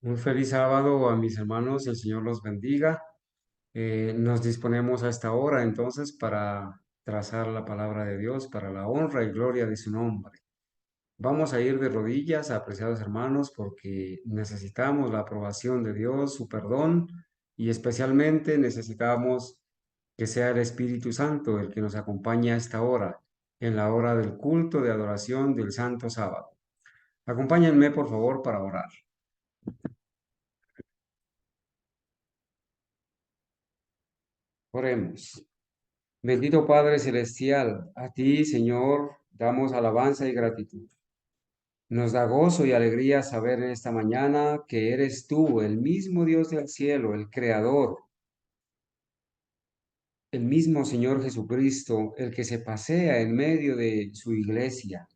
Un feliz sábado a mis hermanos, el Señor los bendiga. Nos disponemos a esta hora entonces para trazar la palabra de Dios para la honra y gloria de su nombre. Vamos a ir de rodillas, apreciados hermanos, porque necesitamos la aprobación de Dios, su perdón, y especialmente necesitamos que sea el Espíritu Santo el que nos acompañe a esta hora, en la hora del culto de adoración del Santo Sábado. Acompáñenme, por favor, para orar. Oremos. Bendito Padre Celestial, a ti, Señor, damos alabanza y gratitud. Nos da gozo y alegría saber en esta mañana que eres tú, el mismo Dios del cielo, el Creador, el mismo Señor Jesucristo, el que se pasea en medio de su iglesia.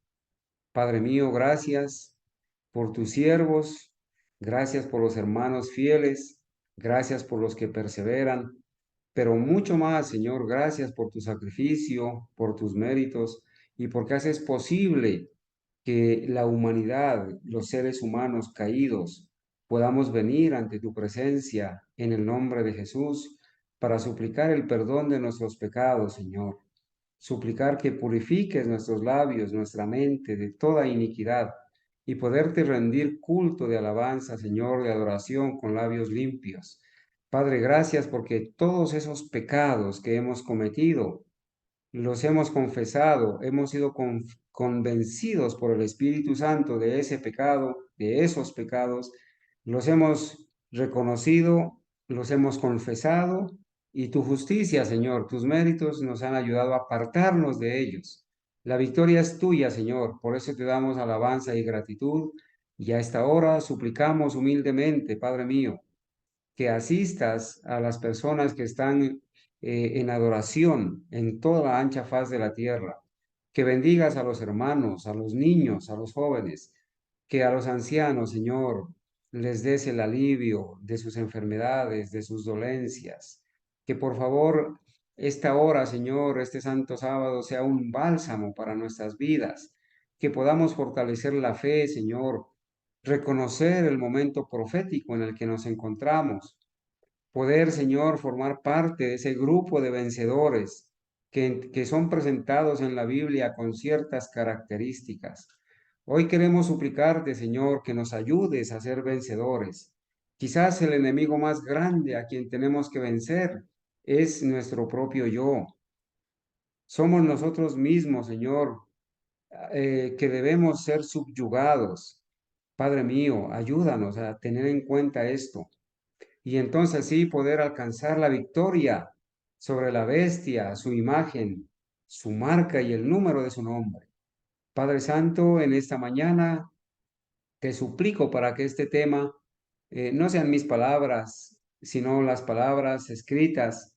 Padre mío, gracias por tus siervos, gracias por los hermanos fieles, gracias por los que perseveran, pero mucho más, Señor, gracias por tu sacrificio, por tus méritos y porque haces posible que la humanidad, los seres humanos caídos, podamos venir ante tu presencia en el nombre de Jesús para suplicar el perdón de nuestros pecados, Señor. Suplicar que purifiques nuestros labios, nuestra mente de toda iniquidad y poderte rendir culto de alabanza, Señor, de adoración con labios limpios. Padre, gracias porque todos esos pecados que hemos cometido, los hemos confesado, hemos sido convencidos por el Espíritu Santo de ese pecado, de esos pecados, los hemos reconocido, los hemos confesado y tu justicia, Señor, tus méritos nos han ayudado a apartarnos de ellos. La victoria es tuya, Señor, por eso te damos alabanza y gratitud y a esta hora suplicamos humildemente, Padre mío, que asistas a las personas que están en adoración en toda la ancha faz de la tierra, que bendigas a los hermanos, a los niños, a los jóvenes, que a los ancianos, Señor, les des el alivio de sus enfermedades, de sus dolencias, que por favor esta hora, Señor, este santo sábado sea un bálsamo para nuestras vidas, que podamos fortalecer la fe, Señor, reconocer el momento profético en el que nos encontramos, poder, Señor, formar parte de ese grupo de vencedores que son presentados en la Biblia con ciertas características. Hoy queremos suplicarte, Señor, que nos ayudes a ser vencedores. Quizás el enemigo más grande a quien tenemos que vencer es nuestro propio yo. Somos nosotros mismos, Señor, que debemos ser subyugados. Padre mío, ayúdanos a tener en cuenta esto y entonces sí poder alcanzar la victoria sobre la bestia, su imagen, su marca y el número de su nombre. Padre Santo, en esta mañana te suplico para que este tema no sean mis palabras, sino las palabras escritas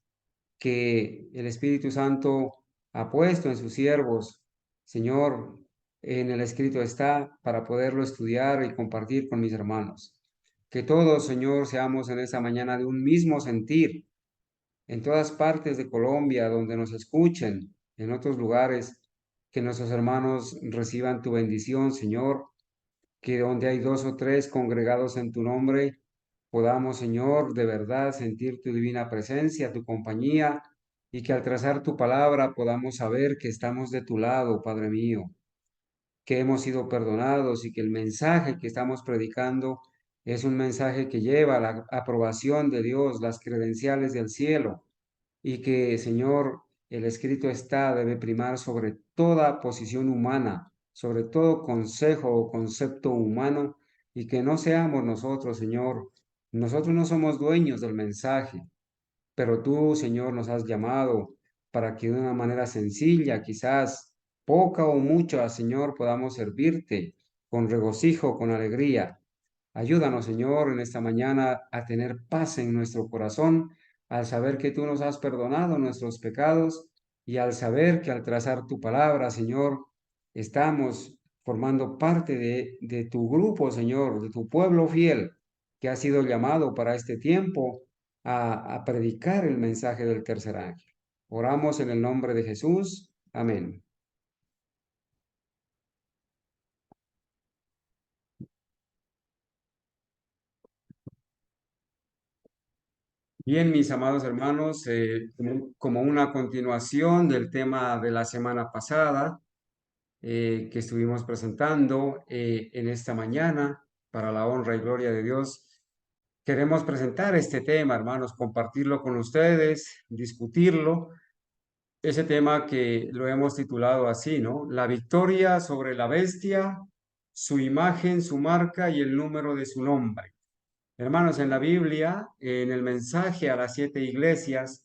que el Espíritu Santo ha puesto en sus siervos. Señor, en el escrito está para poderlo estudiar y compartir con mis hermanos. Que todos, Señor, seamos en esta mañana de un mismo sentir, en todas partes de Colombia, donde nos escuchen, en otros lugares, que nuestros hermanos reciban tu bendición, Señor, que donde hay dos o tres congregados en tu nombre, podamos, Señor, de verdad sentir tu divina presencia, tu compañía, y que al trazar tu palabra podamos saber que estamos de tu lado, Padre mío, que hemos sido perdonados y que el mensaje que estamos predicando es un mensaje que lleva la aprobación de Dios, las credenciales del cielo, y que, Señor, el escrito está, debe primar sobre toda posición humana, sobre todo consejo o concepto humano, y que no seamos nosotros, Señor. Nosotros no somos dueños del mensaje, pero tú, Señor, nos has llamado para que de una manera sencilla, quizás poca o mucha, Señor, podamos servirte con regocijo, con alegría. Ayúdanos, Señor, en esta mañana a tener paz en nuestro corazón al saber que tú nos has perdonado nuestros pecados y al saber que al trazar tu palabra, Señor, estamos formando parte de tu grupo, Señor, de tu pueblo fiel que ha sido llamado para este tiempo a predicar el mensaje del tercer ángel. Oramos en el nombre de Jesús. Amén. Bien, mis amados hermanos, como una continuación del tema de la semana pasada que estuvimos presentando en esta mañana para la honra y gloria de Dios, queremos presentar este tema, hermanos, compartirlo con ustedes, discutirlo. Ese tema que lo hemos titulado así, ¿no? La victoria sobre la bestia, su imagen, su marca y el número de su nombre. Hermanos, en la Biblia, en el mensaje a las 7 iglesias,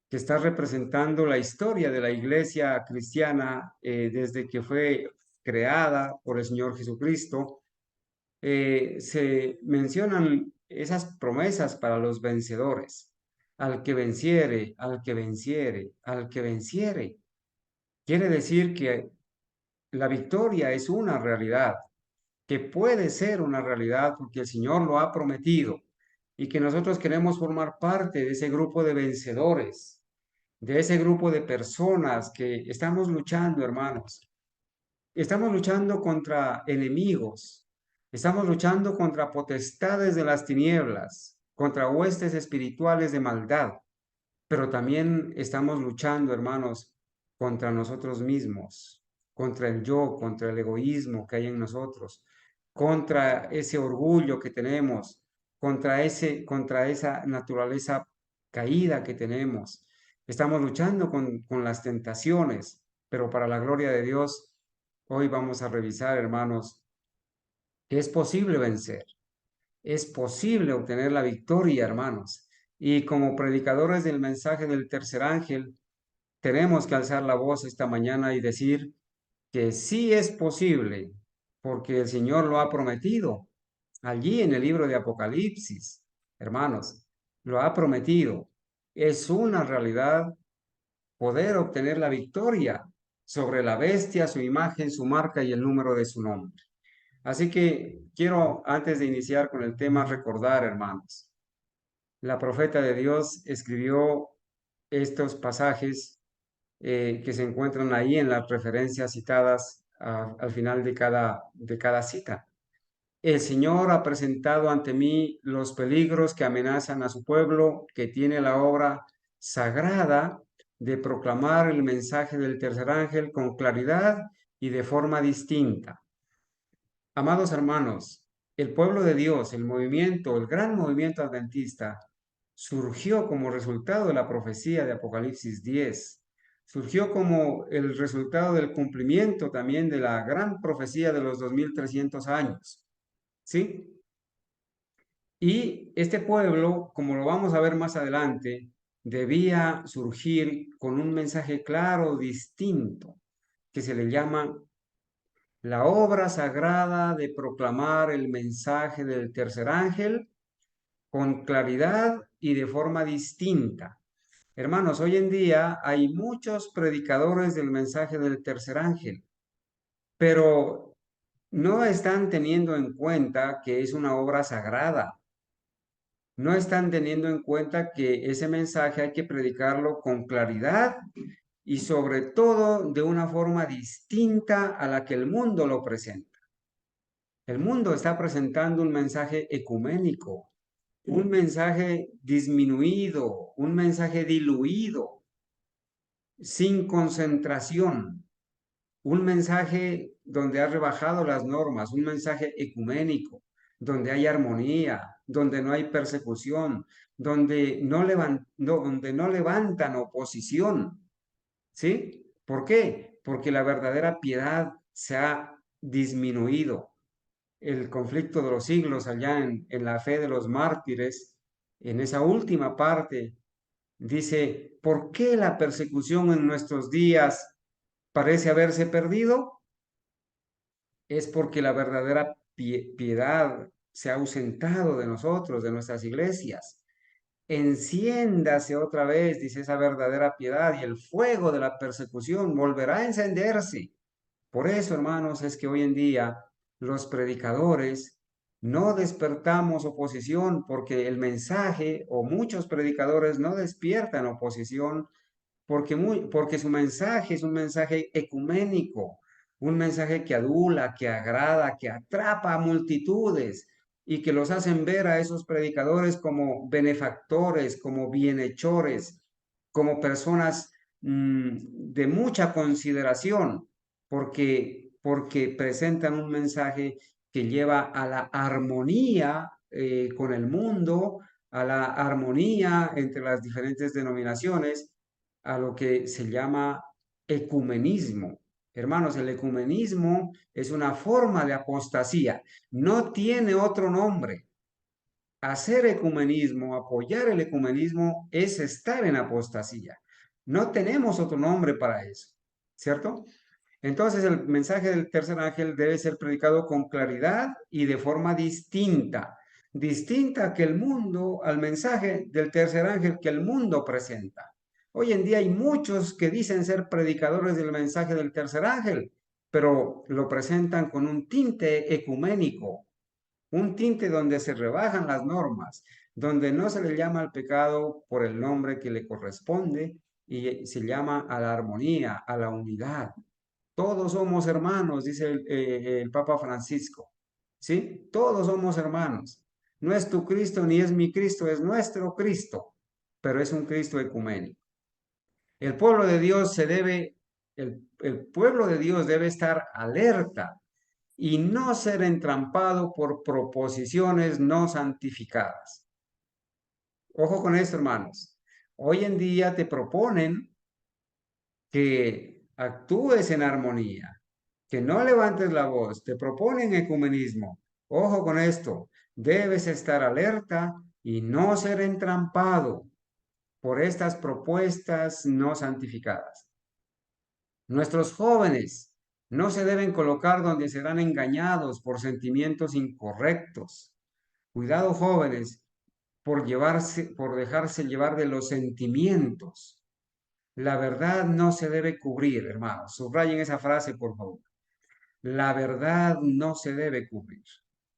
que está representando la historia de la iglesia cristiana desde que fue creada por el Señor Jesucristo, se mencionan esas promesas para los vencedores. Al que venciere, al que venciere, al que venciere. Quiere decir que la victoria es una realidad, que puede ser una realidad porque el Señor lo ha prometido y que nosotros queremos formar parte de ese grupo de vencedores, de ese grupo de personas que estamos luchando, hermanos. Estamos luchando contra enemigos, estamos luchando contra potestades de las tinieblas, contra huestes espirituales de maldad, pero también estamos luchando, hermanos, contra nosotros mismos, contra el yo, contra el egoísmo que hay en nosotros, contra ese orgullo que tenemos, contra esa naturaleza caída que tenemos. Estamos luchando con las tentaciones, pero para la gloria de Dios, hoy vamos a revisar, hermanos, que es posible vencer, es posible obtener la victoria, hermanos. Y como predicadores del mensaje del tercer ángel, tenemos que alzar la voz esta mañana y decir que sí es posible, porque el Señor lo ha prometido. Allí en el libro de Apocalipsis, hermanos, lo ha prometido. Es una realidad poder obtener la victoria sobre la bestia, su imagen, su marca y el número de su nombre. Así que quiero, antes de iniciar con el tema, recordar, hermanos, la profeta de Dios escribió estos pasajes que se encuentran ahí en las referencias citadas al final de cada cita. El Señor ha presentado ante mí los peligros que amenazan a su pueblo, que tiene la obra sagrada de proclamar el mensaje del tercer ángel con claridad y de forma distinta. Amados hermanos, el pueblo de Dios, el movimiento, el gran movimiento adventista, surgió como resultado de la profecía de Apocalipsis 10. Surgió como el resultado del cumplimiento también de la gran profecía de los 2300 años. ¿Sí? Y este pueblo, como lo vamos a ver más adelante, debía surgir con un mensaje claro, distinto, que se le llama la obra sagrada de proclamar el mensaje del tercer ángel con claridad y de forma distinta. Hermanos, hoy en día hay muchos predicadores del mensaje del tercer ángel, pero no están teniendo en cuenta que es una obra sagrada. No están teniendo en cuenta que ese mensaje hay que predicarlo con claridad y sobre todo de una forma distinta a la que el mundo lo presenta. El mundo está presentando un mensaje ecuménico, un mensaje disminuido, un mensaje diluido, sin concentración, un mensaje donde ha rebajado las normas, un mensaje ecuménico, donde hay armonía, donde no hay persecución, donde no levantan oposición. ¿Sí? ¿Por qué? Porque la verdadera piedad se ha disminuido. El conflicto de los siglos allá en la fe de los mártires, en esa última parte, dice, ¿por qué la persecución en nuestros días parece haberse perdido? Es porque la verdadera piedad se ha ausentado de nosotros, de nuestras iglesias. Enciéndase otra vez, dice esa verdadera piedad, y el fuego de la persecución volverá a encenderse. Por eso, hermanos, es que hoy en día los predicadores no despertamos oposición porque el mensaje o muchos predicadores no despiertan oposición porque su mensaje es un mensaje ecuménico, un mensaje que adula, que agrada, que atrapa a multitudes y que los hacen ver a esos predicadores como benefactores, como bienhechores, como personas de mucha consideración, porque presentan un mensaje que lleva a la armonía con el mundo, a la armonía entre las diferentes denominaciones, a lo que se llama ecumenismo. Hermanos, el ecumenismo es una forma de apostasía, no tiene otro nombre. Hacer ecumenismo, apoyar el ecumenismo es estar en apostasía. No tenemos otro nombre para eso, ¿cierto? Entonces el mensaje del tercer ángel debe ser predicado con claridad y de forma distinta, distinta que el mundo, al mensaje del tercer ángel que el mundo presenta. Hoy en día hay muchos que dicen ser predicadores del mensaje del tercer ángel, pero lo presentan con un tinte ecuménico, un tinte donde se rebajan las normas, donde no se le llama al pecado por el nombre que le corresponde y se llama a la armonía, a la unidad. Todos somos hermanos, dice el Papa Francisco. ¿Sí? Todos somos hermanos. No es tu Cristo ni es mi Cristo, es nuestro Cristo, pero es un Cristo ecuménico. El pueblo de Dios el pueblo de Dios debe estar alerta y no ser entrampado por proposiciones no santificadas. Ojo con esto, hermanos. Hoy en día te proponen que actúes en armonía, que no levantes la voz, te proponen ecumenismo. Ojo con esto, debes estar alerta y no ser entrampado por estas propuestas no santificadas. Nuestros jóvenes no se deben colocar donde serán engañados por sentimientos incorrectos. Cuidado, jóvenes, por dejarse llevar de los sentimientos. La verdad no se debe cubrir, hermanos. Subrayen esa frase, por favor. La verdad no se debe cubrir.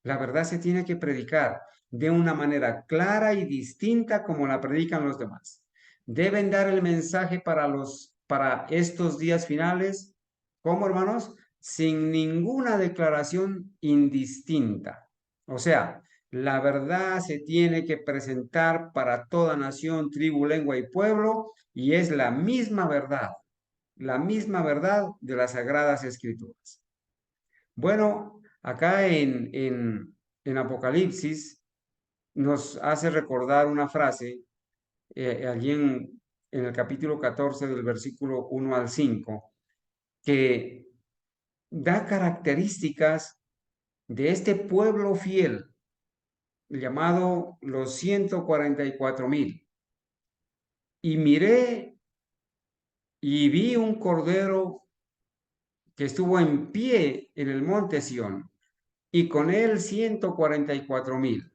La verdad se tiene que predicar de una manera clara y distinta como la predican los demás. Deben dar el mensaje para estos días finales, ¿cómo, hermanos? Sin ninguna declaración indistinta. O sea, la verdad se tiene que presentar para toda nación, tribu, lengua y pueblo, y es la misma verdad de las Sagradas Escrituras. Bueno, acá en Apocalipsis nos hace recordar una frase, allí en el capítulo 14 del versículo 1 al 5, que da características de este pueblo fiel llamado los 144,000. Y miré y vi un cordero que estuvo en pie en el monte Sión, y con él 144,000,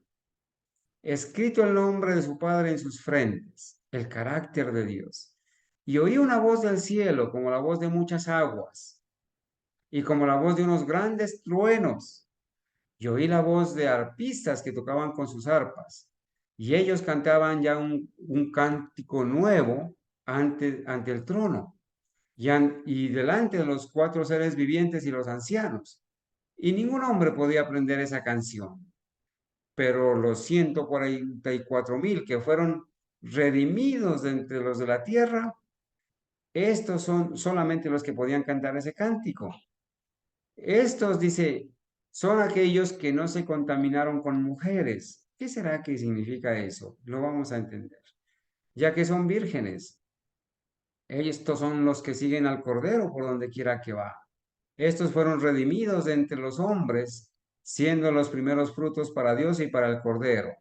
escrito el nombre de su Padre en sus frentes, el carácter de Dios. Y oí una voz del cielo, como la voz de muchas aguas, y como la voz de unos grandes truenos. Y oí la voz de arpistas que tocaban con sus arpas, y ellos cantaban ya un cántico nuevo ante el trono, y delante de los cuatro seres vivientes y los ancianos. Y ningún hombre podía aprender esa canción, pero los 144,000 que fueron redimidos de entre los de la tierra, estos son solamente los que podían cantar ese cántico. Estos, dice, son aquellos que no se contaminaron con mujeres. ¿Qué será que significa eso? Lo vamos a entender. Ya que son vírgenes. Estos son los que siguen al Cordero por donde quiera que va. Estos fueron redimidos de entre los hombres, siendo los primeros frutos para Dios y para el Cordero.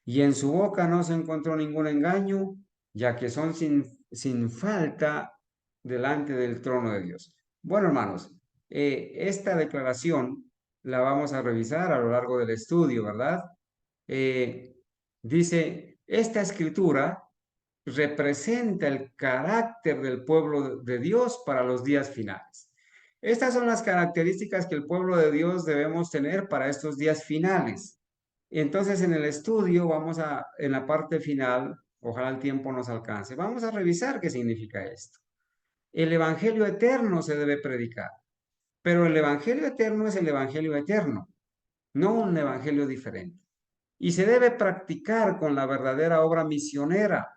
Y en su boca no se encontró ningún engaño, ya que son sin falta delante del trono de Dios. Bueno, hermanos, esta declaración la vamos a revisar a lo largo del estudio, ¿verdad? Eh, Dice, esta escritura representa el carácter del pueblo de Dios para los días finales. Estas son las características que el pueblo de Dios debemos tener para estos días finales. Entonces, en el estudio en la parte final, ojalá el tiempo nos alcance, vamos a revisar qué significa esto. El evangelio eterno se debe predicar, pero el evangelio eterno es el evangelio eterno, no un evangelio diferente. Y se debe practicar con la verdadera obra misionera.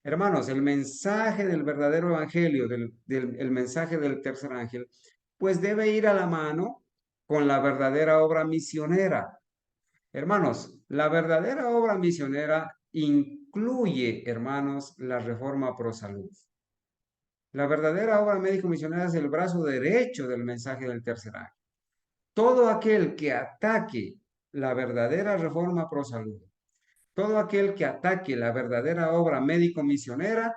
Hermanos, el mensaje del verdadero evangelio, el mensaje del tercer ángel, pues debe ir a la mano con la verdadera obra misionera. Hermanos, la verdadera obra misionera incluye, hermanos, la reforma pro salud. La verdadera obra médico-misionera es el brazo derecho del mensaje del tercer ángel. Todo aquel que ataque la verdadera reforma pro salud, todo aquel que ataque la verdadera obra médico-misionera,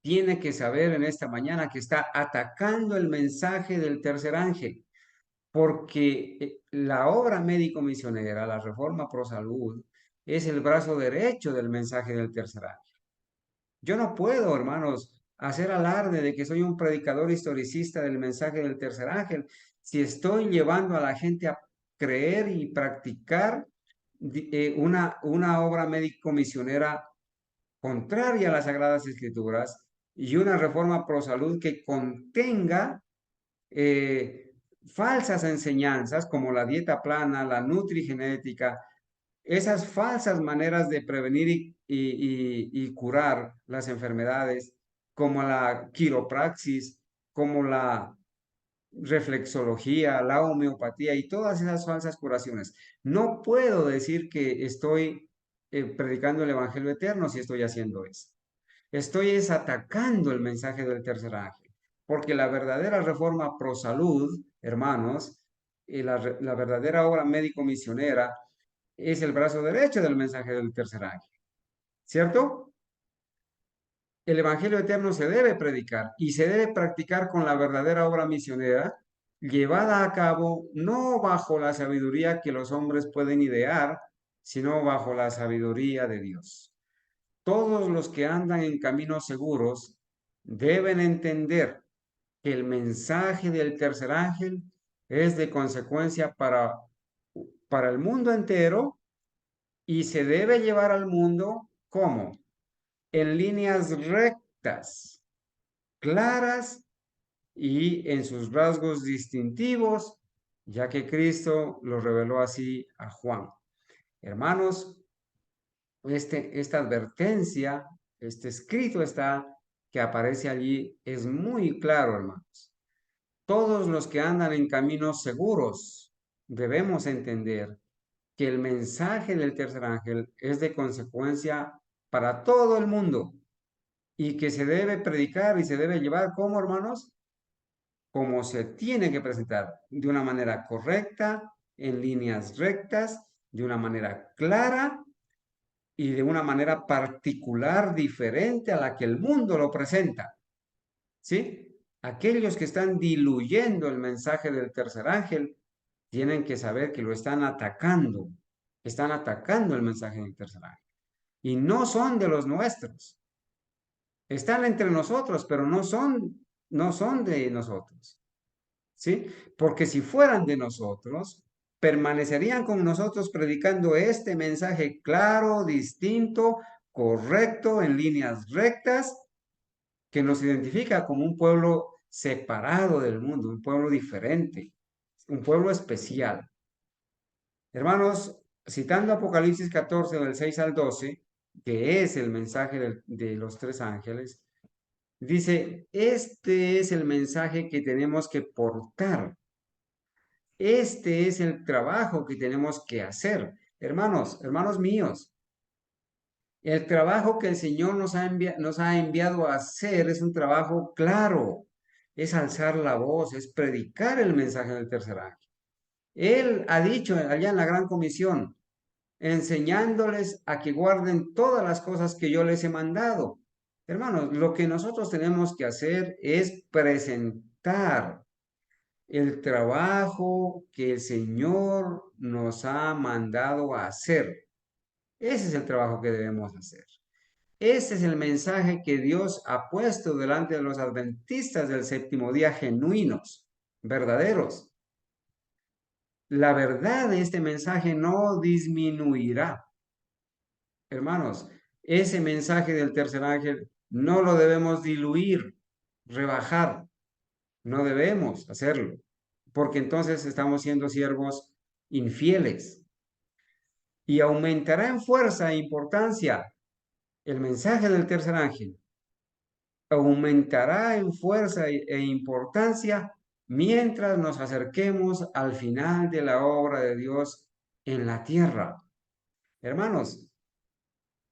tiene que saber en esta mañana que está atacando el mensaje del tercer ángel, porque la obra médico-misionera, la reforma pro salud, es el brazo derecho del mensaje del tercer ángel. Yo no puedo, hermanos, hacer alarde de que soy un predicador historicista del mensaje del tercer ángel si estoy llevando a la gente a creer y practicar una obra médico-misionera contraria a las Sagradas Escrituras y una reforma pro salud que contenga falsas enseñanzas como la dieta plana, la nutrigenética, esas falsas maneras de prevenir y curar las enfermedades, como la quiropraxis, como la reflexología, la homeopatía y todas esas falsas curaciones. No puedo decir que estoy predicando el Evangelio eterno si estoy haciendo eso. Estoy atacando el mensaje del tercer ángel, porque la verdadera reforma pro salud, hermanos, y la verdadera obra médico-misionera es el brazo derecho del mensaje del tercer ángel, ¿cierto? El Evangelio eterno se debe predicar y se debe practicar con la verdadera obra misionera, llevada a cabo no bajo la sabiduría que los hombres pueden idear, sino bajo la sabiduría de Dios. Todos los que andan en caminos seguros deben entender que el mensaje del tercer ángel es de consecuencia para el mundo entero y se debe llevar al mundo como en líneas rectas, claras y en sus rasgos distintivos, ya que Cristo lo reveló así a Juan. Hermanos, esta advertencia, este escrito está que aparece allí es muy claro, hermanos. Todos los que andan en caminos seguros debemos entender que el mensaje del tercer ángel es de consecuencia para todo el mundo y que se debe predicar y se debe llevar como, hermanos, como se tiene que presentar, de una manera correcta, en líneas rectas, de una manera clara y de una manera particular, diferente a la que el mundo lo presenta. ¿Sí? Aquellos que están diluyendo el mensaje del tercer ángel tienen que saber que lo están atacando el mensaje del tercer ángel. Y no son de los nuestros. Están entre nosotros, pero no son de nosotros. ¿Sí? Porque si fueran de nosotros, permanecerían con nosotros predicando este mensaje claro, distinto, correcto, en líneas rectas, que nos identifica como un pueblo separado del mundo, un pueblo diferente, un pueblo especial. Hermanos, citando Apocalipsis 14, del 6 al 12, que es el mensaje de los tres ángeles, dice, este es el mensaje que tenemos que portar. Este es el trabajo que tenemos que hacer. Hermanos míos, el trabajo que el Señor nos ha enviado a hacer es un trabajo claro, es alzar la voz, es predicar el mensaje del tercer ángel. Él ha dicho allá en la gran comisión, enseñándoles a que guarden todas las cosas que yo les he mandado. Hermanos, lo que nosotros tenemos que hacer es presentar el trabajo que el Señor nos ha mandado a hacer. Ese es el trabajo que debemos hacer. Ese es el mensaje que Dios ha puesto delante de los adventistas del séptimo día genuinos, verdaderos. La verdad de este mensaje no disminuirá. Hermanos, ese mensaje del tercer ángel no lo debemos diluir, rebajar. No debemos hacerlo, porque entonces estamos siendo siervos infieles. Y aumentará en fuerza e importancia el mensaje del tercer ángel. Aumentará en fuerza e importancia mientras nos acerquemos al final de la obra de Dios en la tierra. Hermanos,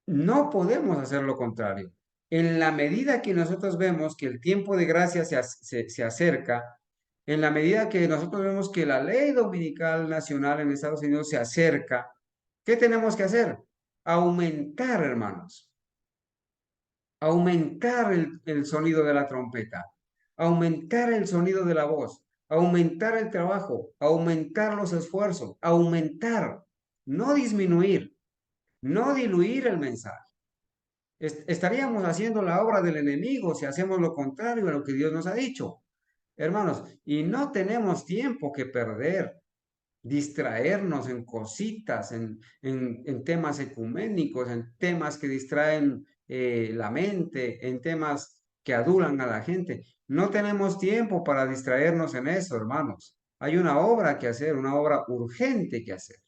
no podemos hacer lo contrario. En la medida que nosotros vemos que el tiempo de gracia se acerca, en la medida que nosotros vemos que la ley dominical nacional en Estados Unidos se acerca, ¿qué tenemos que hacer? Aumentar, hermanos, aumentar el sonido de la trompeta, aumentar el sonido de la voz, aumentar el trabajo, aumentar los esfuerzos, aumentar, no disminuir, no diluir el mensaje. Estaríamos haciendo la obra del enemigo si hacemos lo contrario a lo que Dios nos ha dicho, hermanos, y no tenemos tiempo que perder, distraernos en cositas, en temas ecuménicos, en temas que distraen la mente, en temas que adulan a la gente. No tenemos tiempo para distraernos en eso, hermanos. Hay una obra que hacer, una obra urgente que hacer.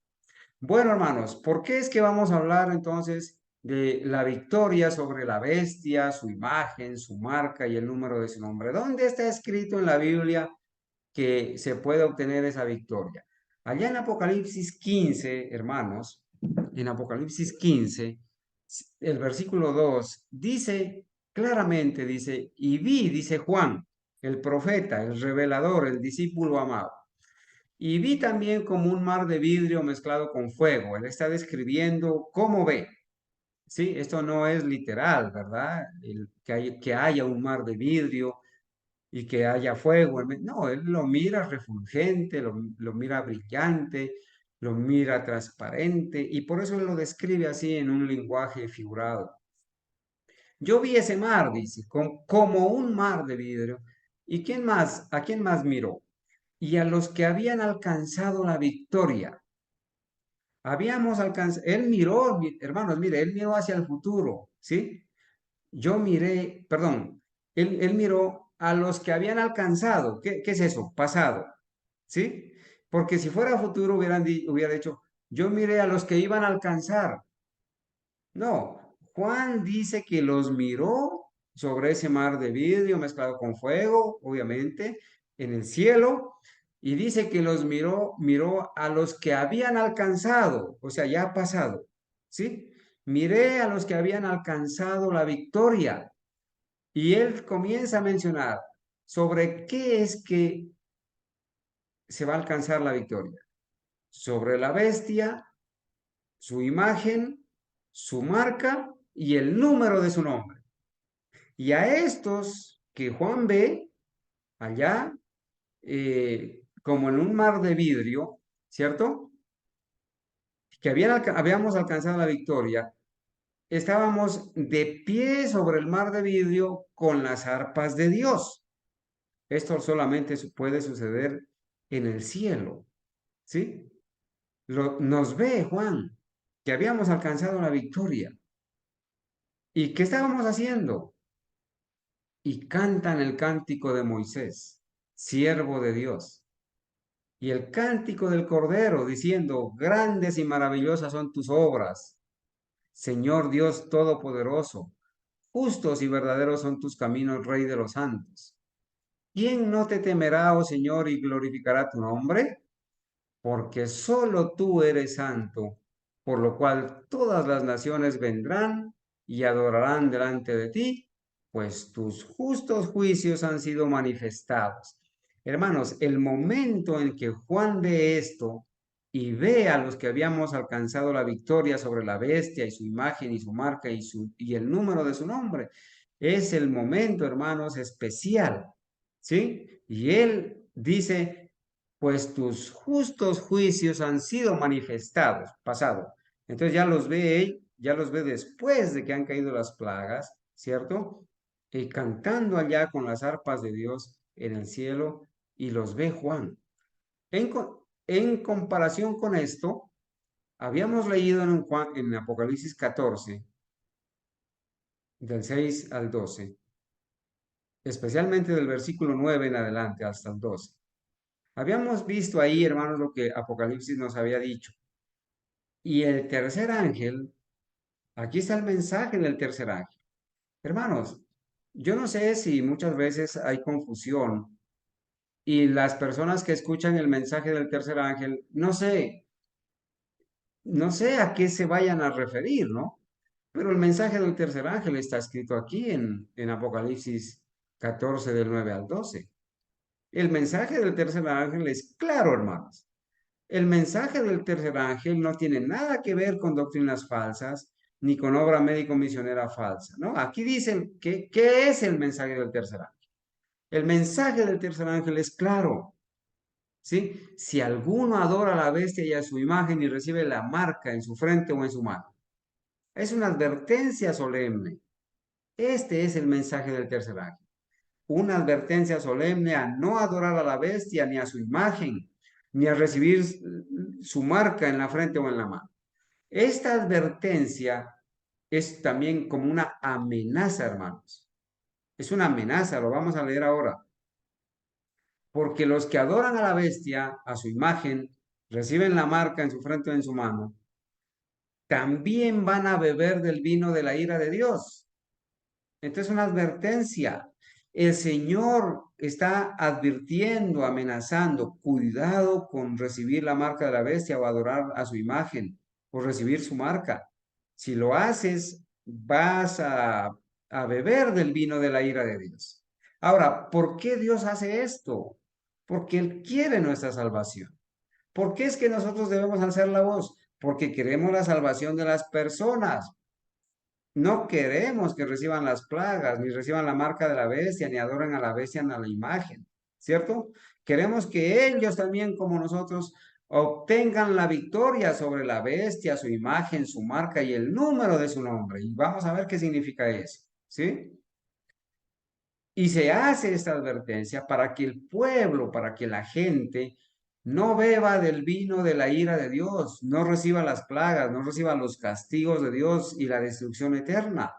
Bueno, hermanos, ¿por qué es que vamos a hablar entonces de la victoria sobre la bestia, su imagen, su marca y el número de su nombre? ¿Dónde está escrito en la Biblia que se puede obtener esa victoria? Allá en Apocalipsis 15, hermanos, en Apocalipsis 15, el versículo 2 dice claramente, dice, y vi, dice Juan, el profeta, el revelador, el discípulo amado. Y vi también como un mar de vidrio mezclado con fuego. Él está describiendo cómo ve. Sí, esto no es literal, ¿verdad? Que haya un mar de vidrio y que haya fuego. No, él lo mira refulgente, lo mira brillante, lo mira transparente y por eso él lo describe así en un lenguaje figurado. Yo vi ese mar, dice, como un mar de vidrio. ¿Y quién más? ¿A quién más miró? Y a los que habían alcanzado la victoria. Habíamos alcanzado, él miró, hermanos, mire, él miró hacia el futuro, ¿sí? Yo miré, perdón, él miró a los que habían alcanzado. ¿Qué es eso? Pasado, ¿sí? Porque si fuera futuro hubiera dicho, yo miré a los que iban a alcanzar. No, Juan dice que los miró sobre ese mar de vidrio mezclado con fuego, obviamente, en el cielo, y dice que los miró a los que habían alcanzado, o sea, ya ha pasado, ¿sí? Miré a los que habían alcanzado la victoria, y él comienza a mencionar sobre qué es que se va a alcanzar la victoria. Sobre la bestia, su imagen, su marca y el número de su nombre. Y a estos que Juan ve allá, como en un mar de vidrio, ¿cierto? Que habíamos alcanzado la victoria, estábamos de pie sobre el mar de vidrio con las arpas de Dios. Esto solamente puede suceder en el cielo, ¿sí? Nos ve Juan, que habíamos alcanzado la victoria. ¿Y qué estábamos haciendo? Y cantan el cántico de Moisés, siervo de Dios, y el cántico del Cordero, diciendo, grandes y maravillosas son tus obras, Señor Dios Todopoderoso, justos y verdaderos son tus caminos, Rey de los santos. ¿Quién no te temerá, oh Señor, y glorificará tu nombre? Porque solo tú eres santo, por lo cual todas las naciones vendrán y adorarán delante de ti, pues tus justos juicios han sido manifestados. Hermanos, el momento en que Juan ve esto y ve a los que habíamos alcanzado la victoria sobre la bestia y su imagen y su marca y el número de su nombre, es el momento, hermanos, especial, ¿sí? Y él dice, pues tus justos juicios han sido manifestados, pasado. Entonces ya los ve después de que han caído las plagas, ¿cierto? Y cantando allá con las arpas de Dios en el cielo, y los ve Juan. En comparación con esto, habíamos leído en Apocalipsis 14, del 6 al 12, especialmente del versículo 9 en adelante hasta el 12. Habíamos visto ahí, hermanos, lo que Apocalipsis nos había dicho. Y el tercer ángel, aquí está el mensaje del tercer ángel. Hermanos, yo no sé si muchas veces hay confusión y las personas que escuchan el mensaje del tercer ángel, no sé a qué se vayan a referir, ¿no? Pero el mensaje del tercer ángel está escrito aquí en Apocalipsis 14 del 9 al 12. El mensaje del tercer ángel es claro, hermanos. El mensaje del tercer ángel no tiene nada que ver con doctrinas falsas ni con obra médico-misionera falsa, ¿no? Aquí dicen ¿qué es el mensaje del tercer ángel? El mensaje del tercer ángel es claro, ¿sí? Si alguno adora a la bestia y a su imagen y recibe la marca en su frente o en su mano. Es una advertencia solemne. Este es el mensaje del tercer ángel. Una advertencia solemne a no adorar a la bestia ni a su imagen, ni a recibir su marca en la frente o en la mano. Esta advertencia es también como una amenaza, hermanos. Es una amenaza, lo vamos a leer ahora. Porque los que adoran a la bestia, a su imagen, reciben la marca en su frente o en su mano, también van a beber del vino de la ira de Dios. Entonces, una advertencia. El Señor está advirtiendo, amenazando, cuidado con recibir la marca de la bestia o adorar a su imagen o recibir su marca. Si lo haces, vas a beber del vino de la ira de Dios. Ahora, ¿por qué Dios hace esto? Porque Él quiere nuestra salvación. ¿Por qué es que nosotros debemos alzar la voz? Porque queremos la salvación de las personas. No queremos que reciban las plagas, ni reciban la marca de la bestia, ni adoren a la bestia ni a la imagen, ¿cierto? Queremos que ellos también, como nosotros, obtengan la victoria sobre la bestia, su imagen, su marca y el número de su nombre. Y vamos a ver qué significa eso, ¿sí? Y se hace esta advertencia para que el pueblo, para que la gente no beba del vino de la ira de Dios, no reciba las plagas, no reciba los castigos de Dios y la destrucción eterna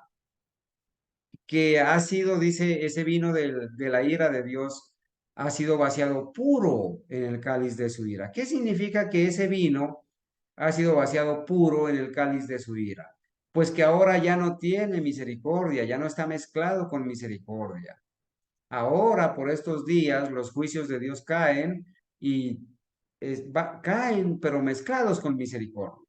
que ha sido, dice, ese vino de la ira de Dios, ha sido vaciado puro en el cáliz de su ira. ¿Qué significa que ese vino ha sido vaciado puro en el cáliz de su ira? Pues que ahora ya no tiene misericordia, ya no está mezclado con misericordia. Ahora, por estos días, los juicios de Dios caen y caen, pero mezclados con misericordia.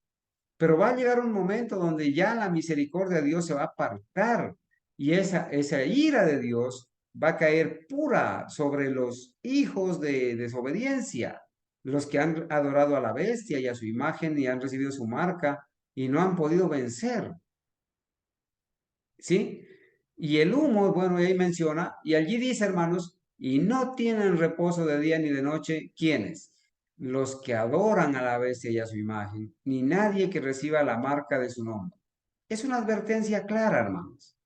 Pero va a llegar un momento donde ya la misericordia de Dios se va a apartar y esa ira de Dios va a caer pura sobre los hijos de desobediencia, los que han adorado a la bestia y a su imagen y han recibido su marca y no han podido vencer. ¿Sí? Y el humo, bueno, ahí menciona, y allí dice, hermanos, y no tienen reposo de día ni de noche, ¿quiénes? Los que adoran a la bestia y a su imagen, ni nadie que reciba la marca de su nombre. Es una advertencia clara, hermanos.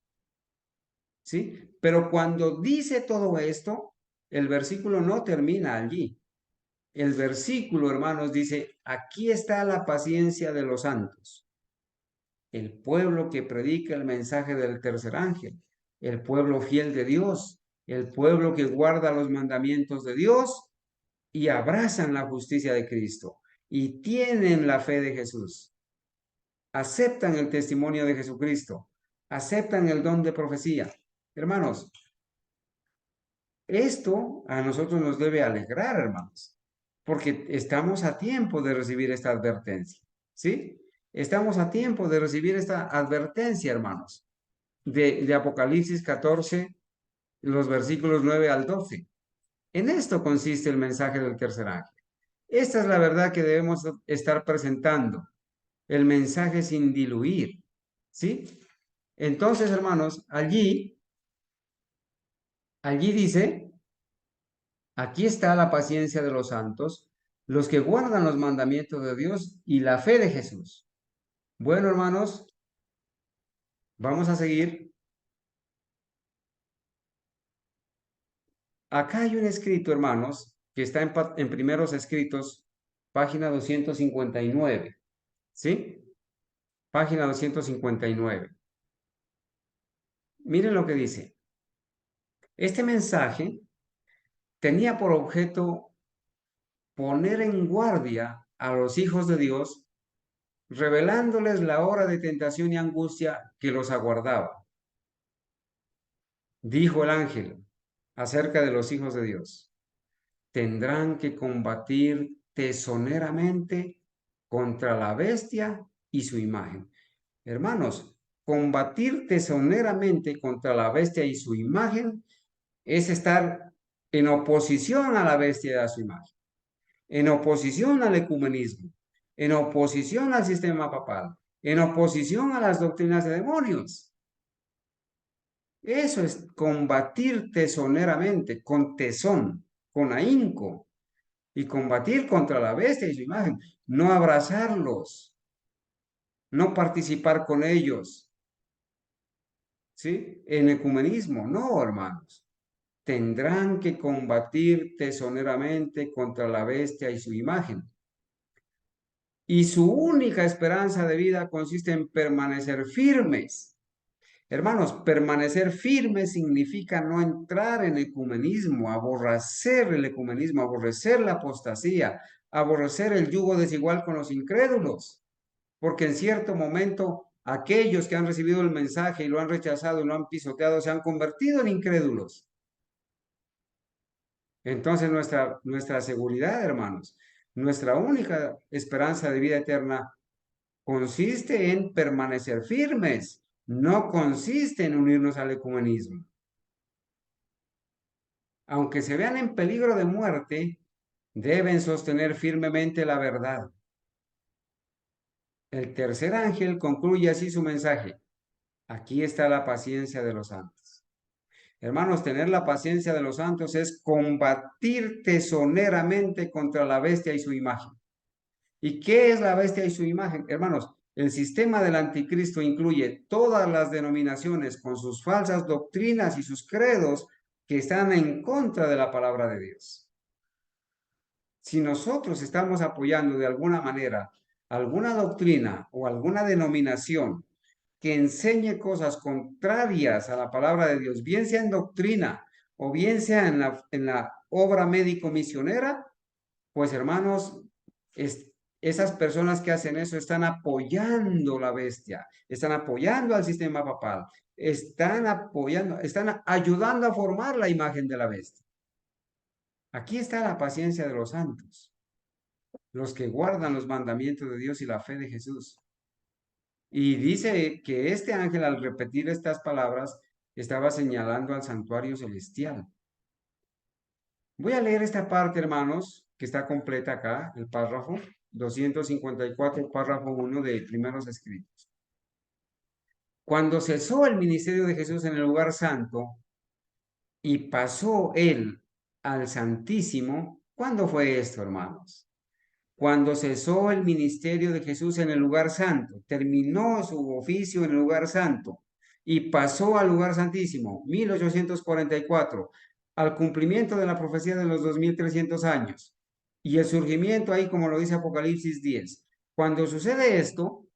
¿Sí? Pero cuando dice todo esto, el versículo no termina allí. El versículo, hermanos, dice, aquí está la paciencia de los santos, el pueblo que predica el mensaje del tercer ángel, el pueblo fiel de Dios, el pueblo que guarda los mandamientos de Dios y abrazan la justicia de Cristo y tienen la fe de Jesús, aceptan el testimonio de Jesucristo, aceptan el don de profecía. Hermanos, esto a nosotros nos debe alegrar, hermanos, porque estamos a tiempo de recibir esta advertencia, ¿sí? Estamos a tiempo de recibir esta advertencia, hermanos, de Apocalipsis 14, los versículos 9 al 12. En esto consiste el mensaje del tercer ángel. Esta es la verdad que debemos estar presentando, el mensaje sin diluir, ¿sí? Entonces, hermanos, allí dice Aquí está la paciencia de los santos, los que guardan los mandamientos de Dios y la fe de Jesús. Bueno, hermanos, vamos a seguir. Acá hay un escrito, hermanos, que está en Primeros Escritos, página 259, ¿sí? Página 259. Miren lo que dice. Este mensaje tenía por objeto poner en guardia a los hijos de Dios, revelándoles la hora de tentación y angustia que los aguardaba. Dijo el ángel acerca de los hijos de Dios: tendrán que combatir tesoneramente contra la bestia y su imagen. Hermanos, combatir tesoneramente contra la bestia y su imagen es estar en oposición a la bestia y a su imagen, en oposición al ecumenismo, en oposición al sistema papal, en oposición a las doctrinas de demonios. Eso es combatir tesoneramente, con tesón, con ahínco, y combatir contra la bestia y su imagen, no abrazarlos, no participar con ellos, ¿sí? En ecumenismo, no, hermanos. Tendrán que combatir tesoneramente contra la bestia y su imagen. Y su única esperanza de vida consiste en permanecer firmes. Hermanos, permanecer firmes significa no entrar en ecumenismo, aborrecer el ecumenismo, aborrecer la apostasía, aborrecer el yugo desigual con los incrédulos, porque en cierto momento aquellos que han recibido el mensaje y lo han rechazado y lo han pisoteado se han convertido en incrédulos. Entonces nuestra seguridad, hermanos, nuestra única esperanza de vida eterna consiste en permanecer firmes, no consiste en unirnos al ecumenismo. Aunque se vean en peligro de muerte, deben sostener firmemente la verdad. El tercer ángel concluye así su mensaje: aquí está la paciencia de los santos. Hermanos, tener la paciencia de los santos es combatir tesoneramente contra la bestia y su imagen. ¿Y qué es la bestia y su imagen? Hermanos, el sistema del anticristo incluye todas las denominaciones con sus falsas doctrinas y sus credos que están en contra de la palabra de Dios. Si nosotros estamos apoyando de alguna manera alguna doctrina o alguna denominación que enseñe cosas contrarias a la palabra de Dios, bien sea en doctrina o bien sea en la obra médico-misionera, pues hermanos, esas personas que hacen eso están apoyando la bestia, están apoyando al sistema papal, están apoyando, están ayudando a formar la imagen de la bestia. Aquí está la paciencia de los santos, los que guardan los mandamientos de Dios y la fe de Jesús. Y dice que este ángel, al repetir estas palabras, estaba señalando al santuario celestial. Voy a leer esta parte, hermanos, que está completa acá, el párrafo 254, párrafo 1 de Primeros Escritos. Cuando cesó el ministerio de Jesús en el lugar santo y pasó él al Santísimo, ¿cuándo fue esto, hermanos? Cuando cesó el ministerio de Jesús en el lugar santo, terminó su oficio en el lugar santo y pasó al lugar santísimo, 1844, al cumplimiento de la profecía de los 2300 años y el surgimiento ahí, como lo dice Apocalipsis 10. Cuando sucede esto,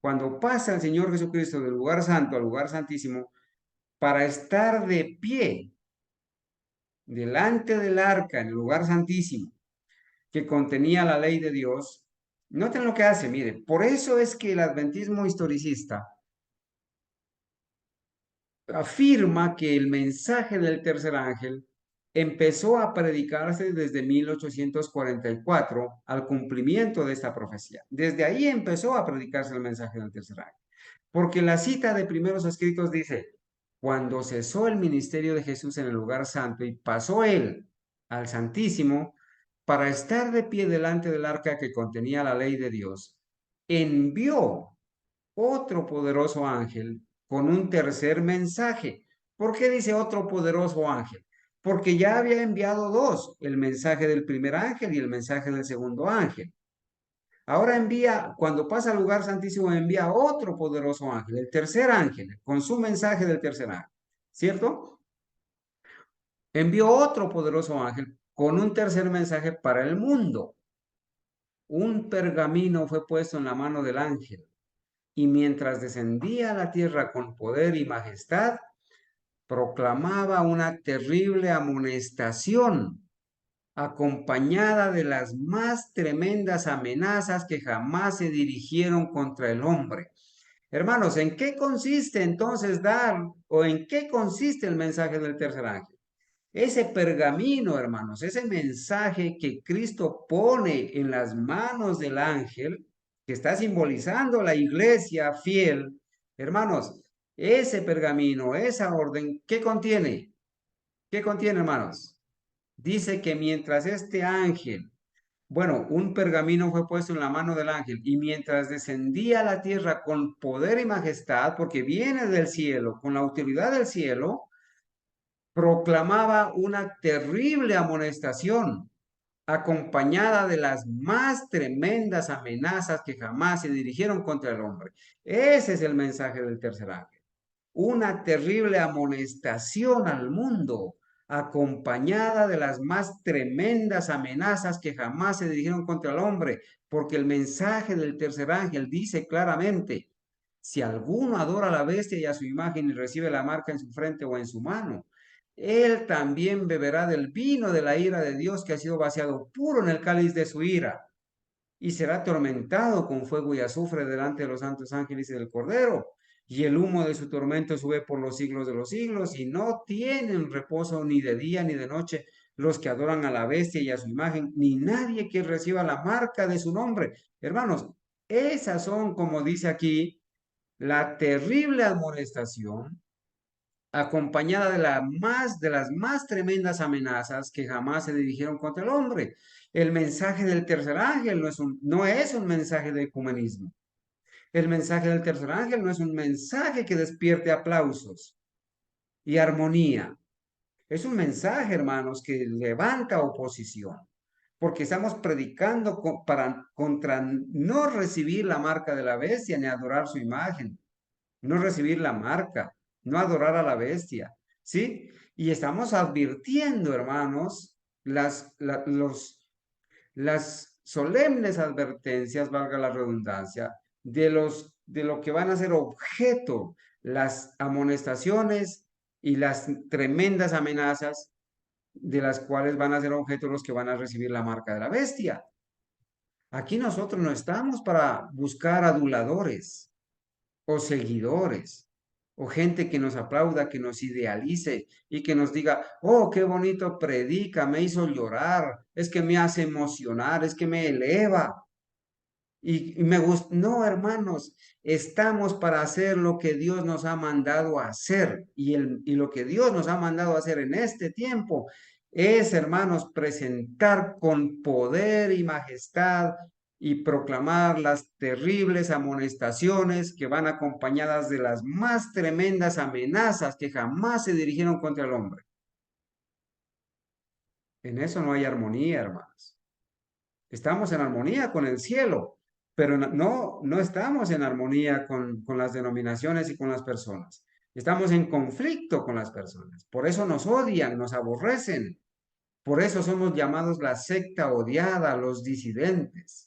cuando pasa el Señor Jesucristo del lugar santo al lugar santísimo, para estar de pie delante del arca en el lugar santísimo, que contenía la ley de Dios. Noten lo que hace, mire, por eso es que el adventismo historicista afirma que el mensaje del tercer ángel empezó a predicarse desde 1844 al cumplimiento de esta profecía. Desde ahí empezó a predicarse el mensaje del tercer ángel. Porque la cita de Primeros Escritos dice: cuando cesó el ministerio de Jesús en el lugar santo y pasó él al Santísimo para estar de pie delante del arca que contenía la ley de Dios, envió otro poderoso ángel con un tercer mensaje. ¿Por qué dice otro poderoso ángel? porque ya había enviado dos, el mensaje del primer ángel y el mensaje del segundo ángel. Ahora envía, cuando pasa al lugar santísimo, envía otro poderoso ángel, el tercer ángel, con su mensaje del tercer ángel, ¿cierto? Envió otro poderoso ángel con un tercer mensaje para el mundo. Un pergamino fue puesto en la mano del ángel, y mientras descendía a la tierra con poder y majestad, proclamaba una terrible amonestación, acompañada de las más tremendas amenazas que jamás se dirigieron contra el hombre. Hermanos, ¿en qué consiste entonces dar o en qué consiste el mensaje del tercer ángel? Ese pergamino, hermanos, ese mensaje que Cristo pone en las manos del ángel, que está simbolizando la iglesia fiel, hermanos, ese pergamino, esa orden, ¿qué contiene? ¿Qué contiene, hermanos? Dice que mientras este ángel, bueno, un pergamino fue puesto en la mano del ángel y mientras descendía a la tierra con poder y majestad, porque viene del cielo, con la autoridad del cielo, proclamaba una terrible amonestación, acompañada de las más tremendas amenazas que jamás se dirigieron contra el hombre. Ese es el mensaje del tercer ángel. Una terrible amonestación al mundo, acompañada de las más tremendas amenazas que jamás se dirigieron contra el hombre, porque el mensaje del tercer ángel dice claramente, si alguno adora a la bestia y a su imagen y recibe la marca en su frente o en su mano, él también beberá del vino de la ira de Dios que ha sido vaciado puro en el cáliz de su ira y será atormentado con fuego y azufre delante de los santos ángeles y del Cordero. Y el humo de su tormento sube por los siglos de los siglos y no tienen reposo ni de día ni de noche los que adoran a la bestia y a su imagen, ni nadie que reciba la marca de su nombre. Hermanos, esas son, como dice aquí, la terrible amonestación acompañada de las más tremendas amenazas que jamás se dirigieron contra el hombre. El mensaje del tercer ángel no es un mensaje de ecumenismo. El mensaje del tercer ángel no es un mensaje que despierte aplausos y armonía. Es un mensaje, hermanos, que levanta oposición, porque estamos predicando contra no recibir la marca de la bestia ni adorar su imagen, no recibir la marca, no adorar a la bestia, ¿sí? Y estamos advirtiendo, hermanos, las solemnes advertencias, valga la redundancia, de lo que van a ser objeto las amonestaciones y las tremendas amenazas de las cuales van a ser objeto los que van a recibir la marca de la bestia. Aquí nosotros no estamos para buscar aduladores o seguidores, o gente que nos aplauda, que nos idealice y que nos diga, oh, qué bonito predica, me hizo llorar, es que me hace emocionar, es que me eleva. Y me gusta, no, hermanos, estamos para hacer lo que Dios nos ha mandado a hacer. Y lo que Dios nos ha mandado a hacer en este tiempo es, hermanos, presentar con poder y majestad y proclamar las terribles amonestaciones que van acompañadas de las más tremendas amenazas que jamás se dirigieron contra el hombre. En eso no hay armonía, hermanos. Estamos en armonía con el cielo, pero no estamos en armonía con las denominaciones y con las personas. Estamos en conflicto con las personas. Por eso nos odian, nos aborrecen. Por eso somos llamados la secta odiada, los disidentes.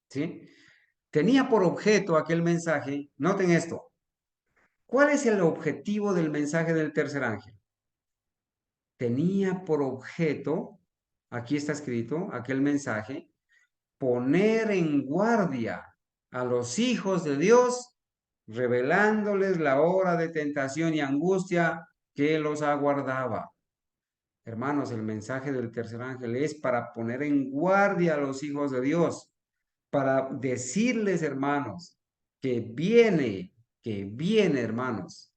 ¿Sí? Tenía por objeto aquel mensaje, noten esto, ¿cuál es el objetivo del mensaje del tercer ángel? Tenía por objeto, aquí está escrito, aquel mensaje, poner en guardia a los hijos de Dios, revelándoles la hora de tentación y angustia que los aguardaba. Hermanos, el mensaje del tercer ángel es para poner en guardia a los hijos de Dios, para decirles, hermanos, que viene, hermanos,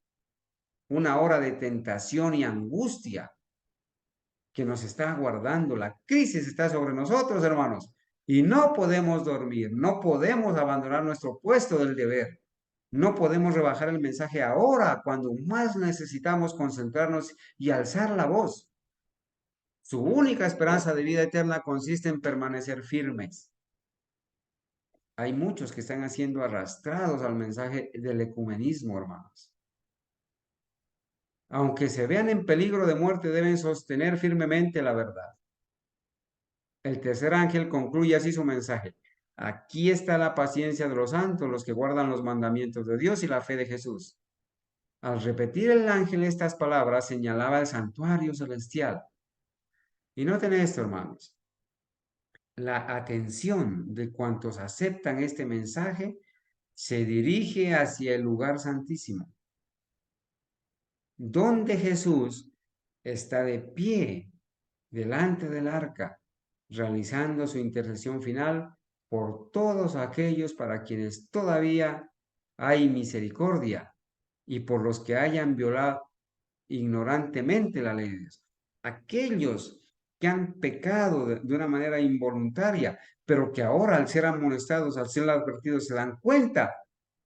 una hora de tentación y angustia que nos está aguardando. La crisis está sobre nosotros, hermanos. Y no podemos dormir, no podemos abandonar nuestro puesto del deber. No podemos rebajar el mensaje ahora, cuando más necesitamos concentrarnos y alzar la voz. Su única esperanza de vida eterna consiste en permanecer firmes. Hay muchos que están siendo arrastrados al mensaje del ecumenismo, hermanos. Aunque se vean en peligro de muerte, deben sostener firmemente la verdad. El tercer ángel concluye así su mensaje. Aquí está la paciencia de los santos, los que guardan los mandamientos de Dios y la fe de Jesús. Al repetir el ángel estas palabras, señalaba el santuario celestial. Y noten esto, hermanos. La atención de cuantos aceptan este mensaje se dirige hacia el lugar santísimo, donde Jesús está de pie delante del arca, realizando su intercesión final por todos aquellos para quienes todavía hay misericordia y por los que hayan violado ignorantemente la ley de Dios. Aquellos que han pecado de una manera involuntaria, pero que ahora al ser amonestados, al ser advertidos, se dan cuenta,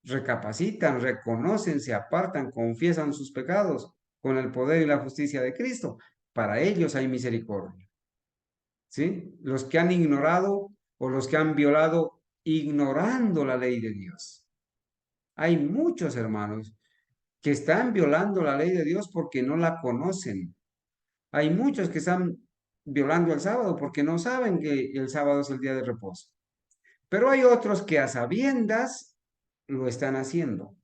recapacitan, reconocen, se apartan, confiesan sus pecados con el poder y la justicia de Cristo. Para ellos hay misericordia. ¿Sí? Los que han ignorado o los que han violado ignorando la ley de Dios. Hay muchos hermanos que están violando la ley de Dios porque no la conocen. Hay muchos que están violando el sábado porque no saben que el sábado es el día de reposo. Pero hay otros que a sabiendas lo están haciendo.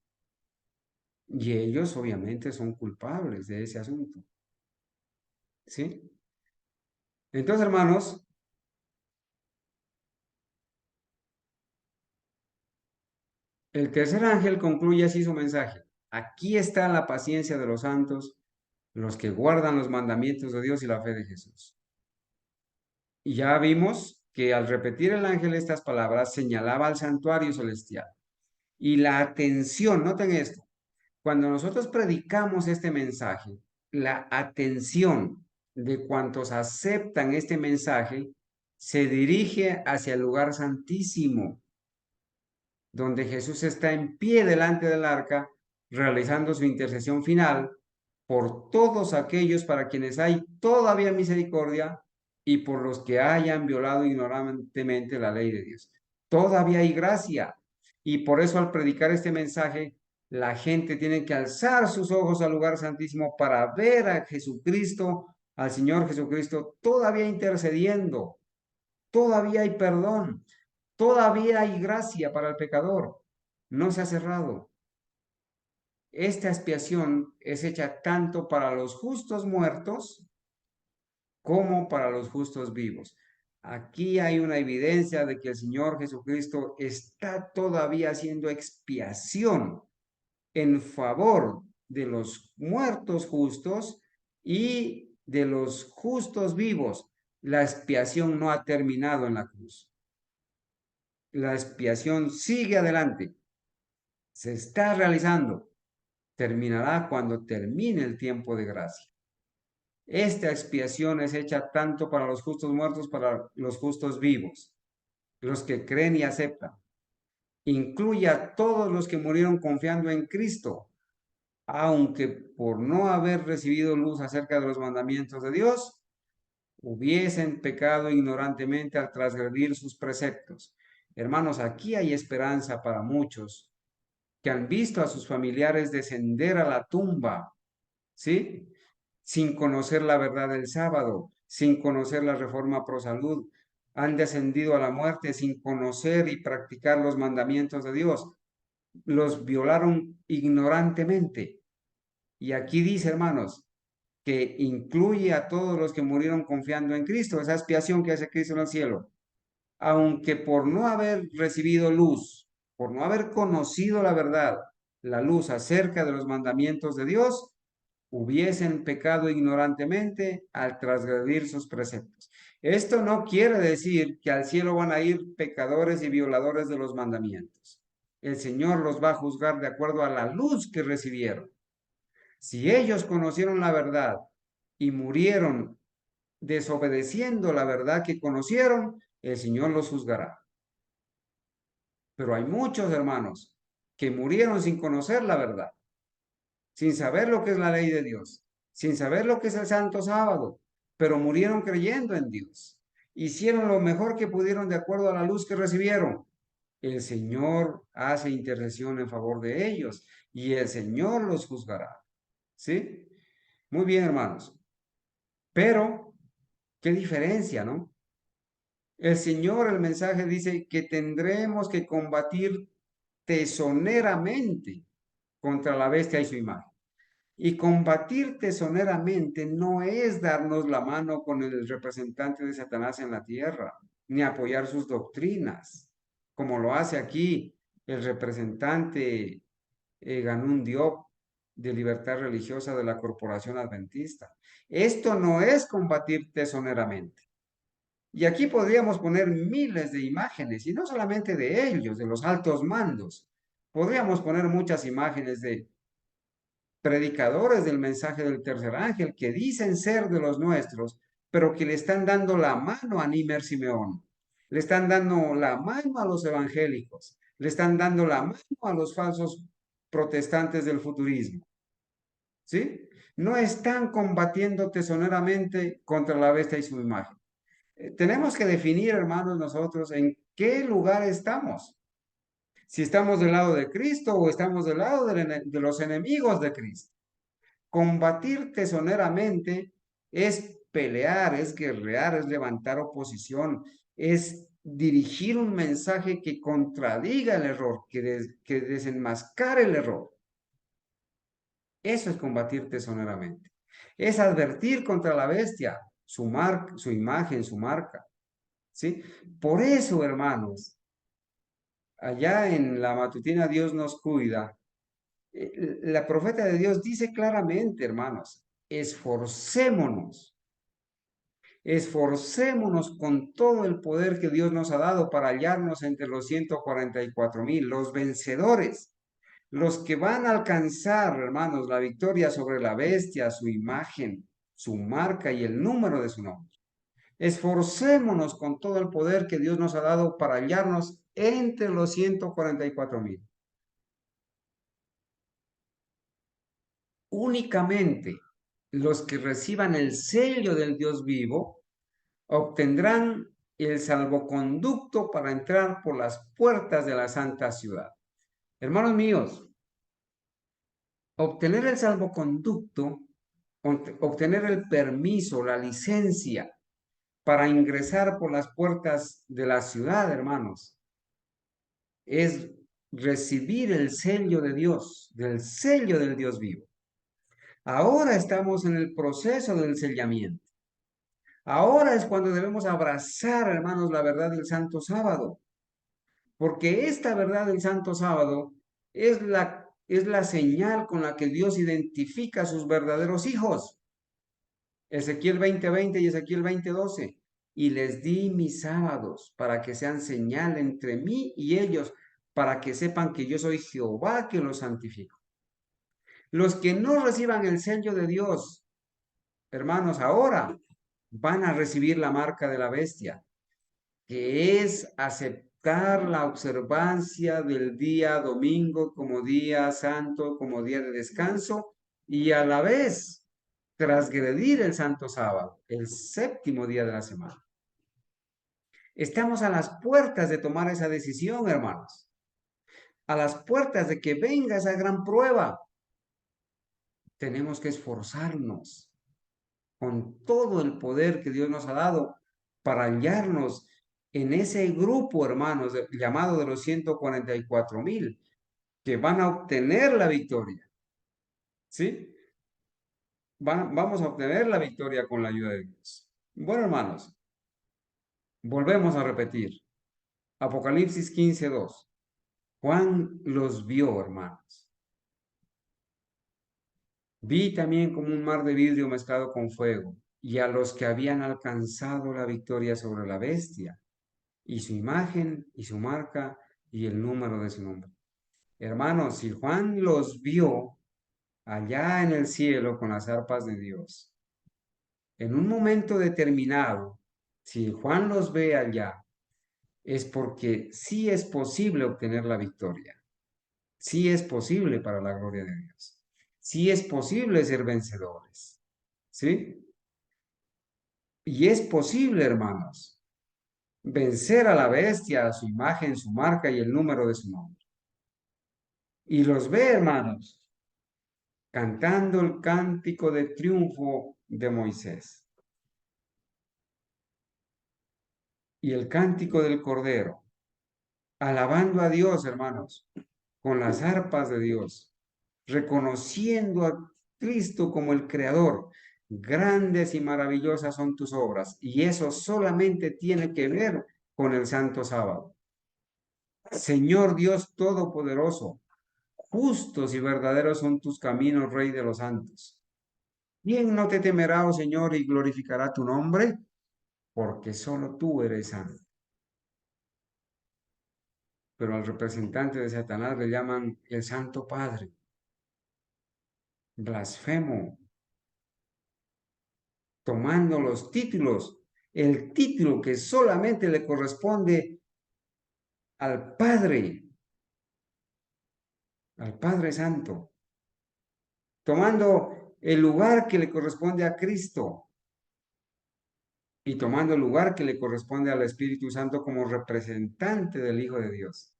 Y ellos obviamente son culpables de ese asunto. ¿Sí? Entonces, hermanos, el tercer ángel concluye así su mensaje. Aquí está la paciencia de los santos, los que guardan los mandamientos de Dios y la fe de Jesús. Y ya vimos que al repetir el ángel estas palabras señalaba al santuario celestial. Y la atención, noten esto, cuando nosotros predicamos este mensaje, la atención de cuantos aceptan este mensaje se dirige hacia el lugar santísimo, donde Jesús está en pie delante del arca, realizando su intercesión final por todos aquellos para quienes hay todavía misericordia y por los que hayan violado ignorantemente la ley de Dios. Todavía hay gracia. Y por eso al predicar este mensaje, la gente tiene que alzar sus ojos al lugar santísimo para ver a Jesucristo, al Señor Jesucristo, todavía intercediendo. Todavía hay perdón. Todavía hay gracia para el pecador. No se ha cerrado. Esta expiación es hecha tanto para los justos muertos como para los justos vivos. Aquí hay una evidencia de que el Señor Jesucristo está todavía haciendo expiación en favor de los muertos justos y de los justos vivos. La expiación no ha terminado en la cruz. La expiación sigue adelante. Se está realizando. Terminará cuando termine el tiempo de gracia. Esta expiación es hecha tanto para los justos muertos, para los justos vivos, los que creen y aceptan. Incluye a todos los que murieron confiando en Cristo, aunque por no haber recibido luz acerca de los mandamientos de Dios, hubiesen pecado ignorantemente al transgredir sus preceptos. Hermanos, aquí hay esperanza para muchos que han visto a sus familiares descender a la tumba, ¿sí? Sin conocer la verdad del sábado, sin conocer la reforma pro salud, han descendido a la muerte sin conocer y practicar los mandamientos de Dios. Los violaron ignorantemente. Y aquí dice, hermanos, que incluye a todos los que murieron confiando en Cristo, esa expiación que hace Cristo en el cielo. Aunque por no haber recibido luz, por no haber conocido la verdad, la luz acerca de los mandamientos de Dios, hubiesen pecado ignorantemente al transgredir sus preceptos. Esto no quiere decir que al cielo van a ir pecadores y violadores de los mandamientos. El Señor los va a juzgar de acuerdo a la luz que recibieron. Si ellos conocieron la verdad y murieron desobedeciendo la verdad que conocieron, el Señor los juzgará. Pero hay muchos hermanos que murieron sin conocer la verdad, sin saber lo que es la ley de Dios, sin saber lo que es el Santo Sábado, pero murieron creyendo en Dios. Hicieron lo mejor que pudieron de acuerdo a la luz que recibieron. El Señor hace intercesión en favor de ellos y el Señor los juzgará. ¿Sí? Muy bien, hermanos. Pero, ¿qué diferencia, no? El Señor, el mensaje dice que tendremos que combatir tesoneramente contra la bestia y su imagen. Y combatir tesoneramente no es darnos la mano con el representante de Satanás en la tierra, ni apoyar sus doctrinas, como lo hace aquí el representante Ganun Diop de Libertad Religiosa de la Corporación Adventista. Esto no es combatir tesoneramente. Y aquí podríamos poner miles de imágenes, y no solamente de ellos, de los altos mandos. Podríamos poner muchas imágenes de predicadores del mensaje del tercer ángel que dicen ser de los nuestros, pero que le están dando la mano a Nímer Simeón, le están dando la mano a los evangélicos, le están dando la mano a los falsos protestantes del futurismo, ¿sí? No están combatiendo tesoneramente contra la bestia y su imagen. Tenemos que definir, hermanos, nosotros en qué lugar estamos. Si estamos del lado de Cristo o estamos del lado de los enemigos de Cristo. Combatir tesoneramente es pelear, es guerrear, es levantar oposición, es dirigir un mensaje que contradiga el error, que desenmascare el error. Eso es combatir tesoneramente. Es advertir contra la bestia, su imagen, su marca. ¿Sí? Por eso, hermanos, allá en la matutina Dios nos cuida. La profeta de Dios dice claramente, hermanos, esforcémonos con todo el poder que Dios nos ha dado para hallarnos entre los 144,000, los vencedores, los que van a alcanzar, hermanos, la victoria sobre la bestia, su imagen, su marca y el número de su nombre. Esforcémonos con todo el poder que Dios nos ha dado para hallarnos entre los 144,000. Únicamente los que reciban el sello del Dios vivo obtendrán el salvoconducto para entrar por las puertas de la santa ciudad. Hermanos míos, obtener el salvoconducto, obtener el permiso, la licencia para ingresar por las puertas de la ciudad, hermanos, es recibir el sello de Dios, del sello del Dios vivo. Ahora estamos en el proceso del sellamiento. Ahora es cuando debemos abrazar, hermanos, la verdad del Santo Sábado, porque esta verdad del Santo Sábado es la señal con la que Dios identifica a sus verdaderos hijos. Ezequiel 20:20 y Ezequiel 20:12. Y les di mis sábados para que sean señal entre mí y ellos, para que sepan que yo soy Jehová que los santifico. Los que no reciban el sello de Dios, hermanos, ahora van a recibir la marca de la bestia, que es aceptar la observancia del día domingo como día santo, como día de descanso, y a la vez transgredir el santo sábado, el séptimo día de la semana. Estamos a las puertas de tomar esa decisión, hermanos, a las puertas de que venga esa gran prueba. Tenemos que esforzarnos con todo el poder que Dios nos ha dado para hallarnos en ese grupo, hermanos, llamado de los 144,000, que van a obtener la victoria. ¿Sí? Vamos a obtener la victoria con la ayuda de Dios. Bueno, hermanos, volvemos a repetir. Apocalipsis 15:2. Juan los vio, hermanos. Vi también como un mar de vidrio mezclado con fuego, y a los que habían alcanzado la victoria sobre la bestia, y su imagen, y su marca, y el número de su nombre. Hermanos, si Juan los vio allá en el cielo con las arpas de Dios, en un momento determinado, si Juan los ve allá, es porque sí es posible obtener la victoria. Sí es posible para la gloria de Dios. Sí es posible ser vencedores. ¿Sí? Y es posible, hermanos, vencer a la bestia, a su imagen, su marca y el número de su nombre. Y los ve, hermanos, cantando el cántico de triunfo de Moisés y el cántico del Cordero, alabando a Dios, hermanos, con las arpas de Dios, reconociendo a Cristo como el Creador. Grandes y maravillosas son tus obras, y eso solamente tiene que ver con el Santo Sábado. Señor Dios Todopoderoso, justos y verdaderos son tus caminos, Rey de los santos. ¿Quién no te temerá, oh Señor, y glorificará tu nombre? Porque solo tú eres santo. Pero al representante de Satanás le llaman el Santo Padre, blasfemo, tomando los títulos, el título que solamente le corresponde al Padre Santo, tomando el lugar que le corresponde a Cristo y tomando el lugar que le corresponde al Espíritu Santo como representante del Hijo de Dios.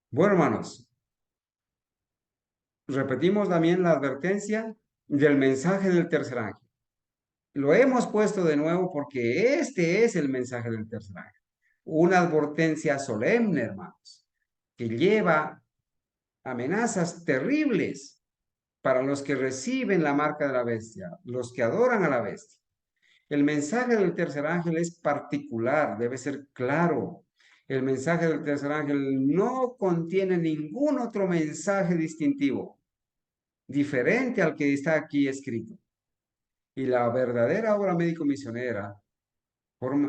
Bueno, hermanos, repetimos también la advertencia del mensaje del tercer ángel. Lo hemos puesto de nuevo porque este es el mensaje del tercer ángel. Una advertencia solemne, hermanos, que lleva amenazas terribles para los que reciben la marca de la bestia, los que adoran a la bestia. El mensaje del tercer ángel es particular, debe ser claro. El mensaje del tercer ángel no contiene ningún otro mensaje distintivo, diferente al que está aquí escrito. Y la verdadera obra médico-misionera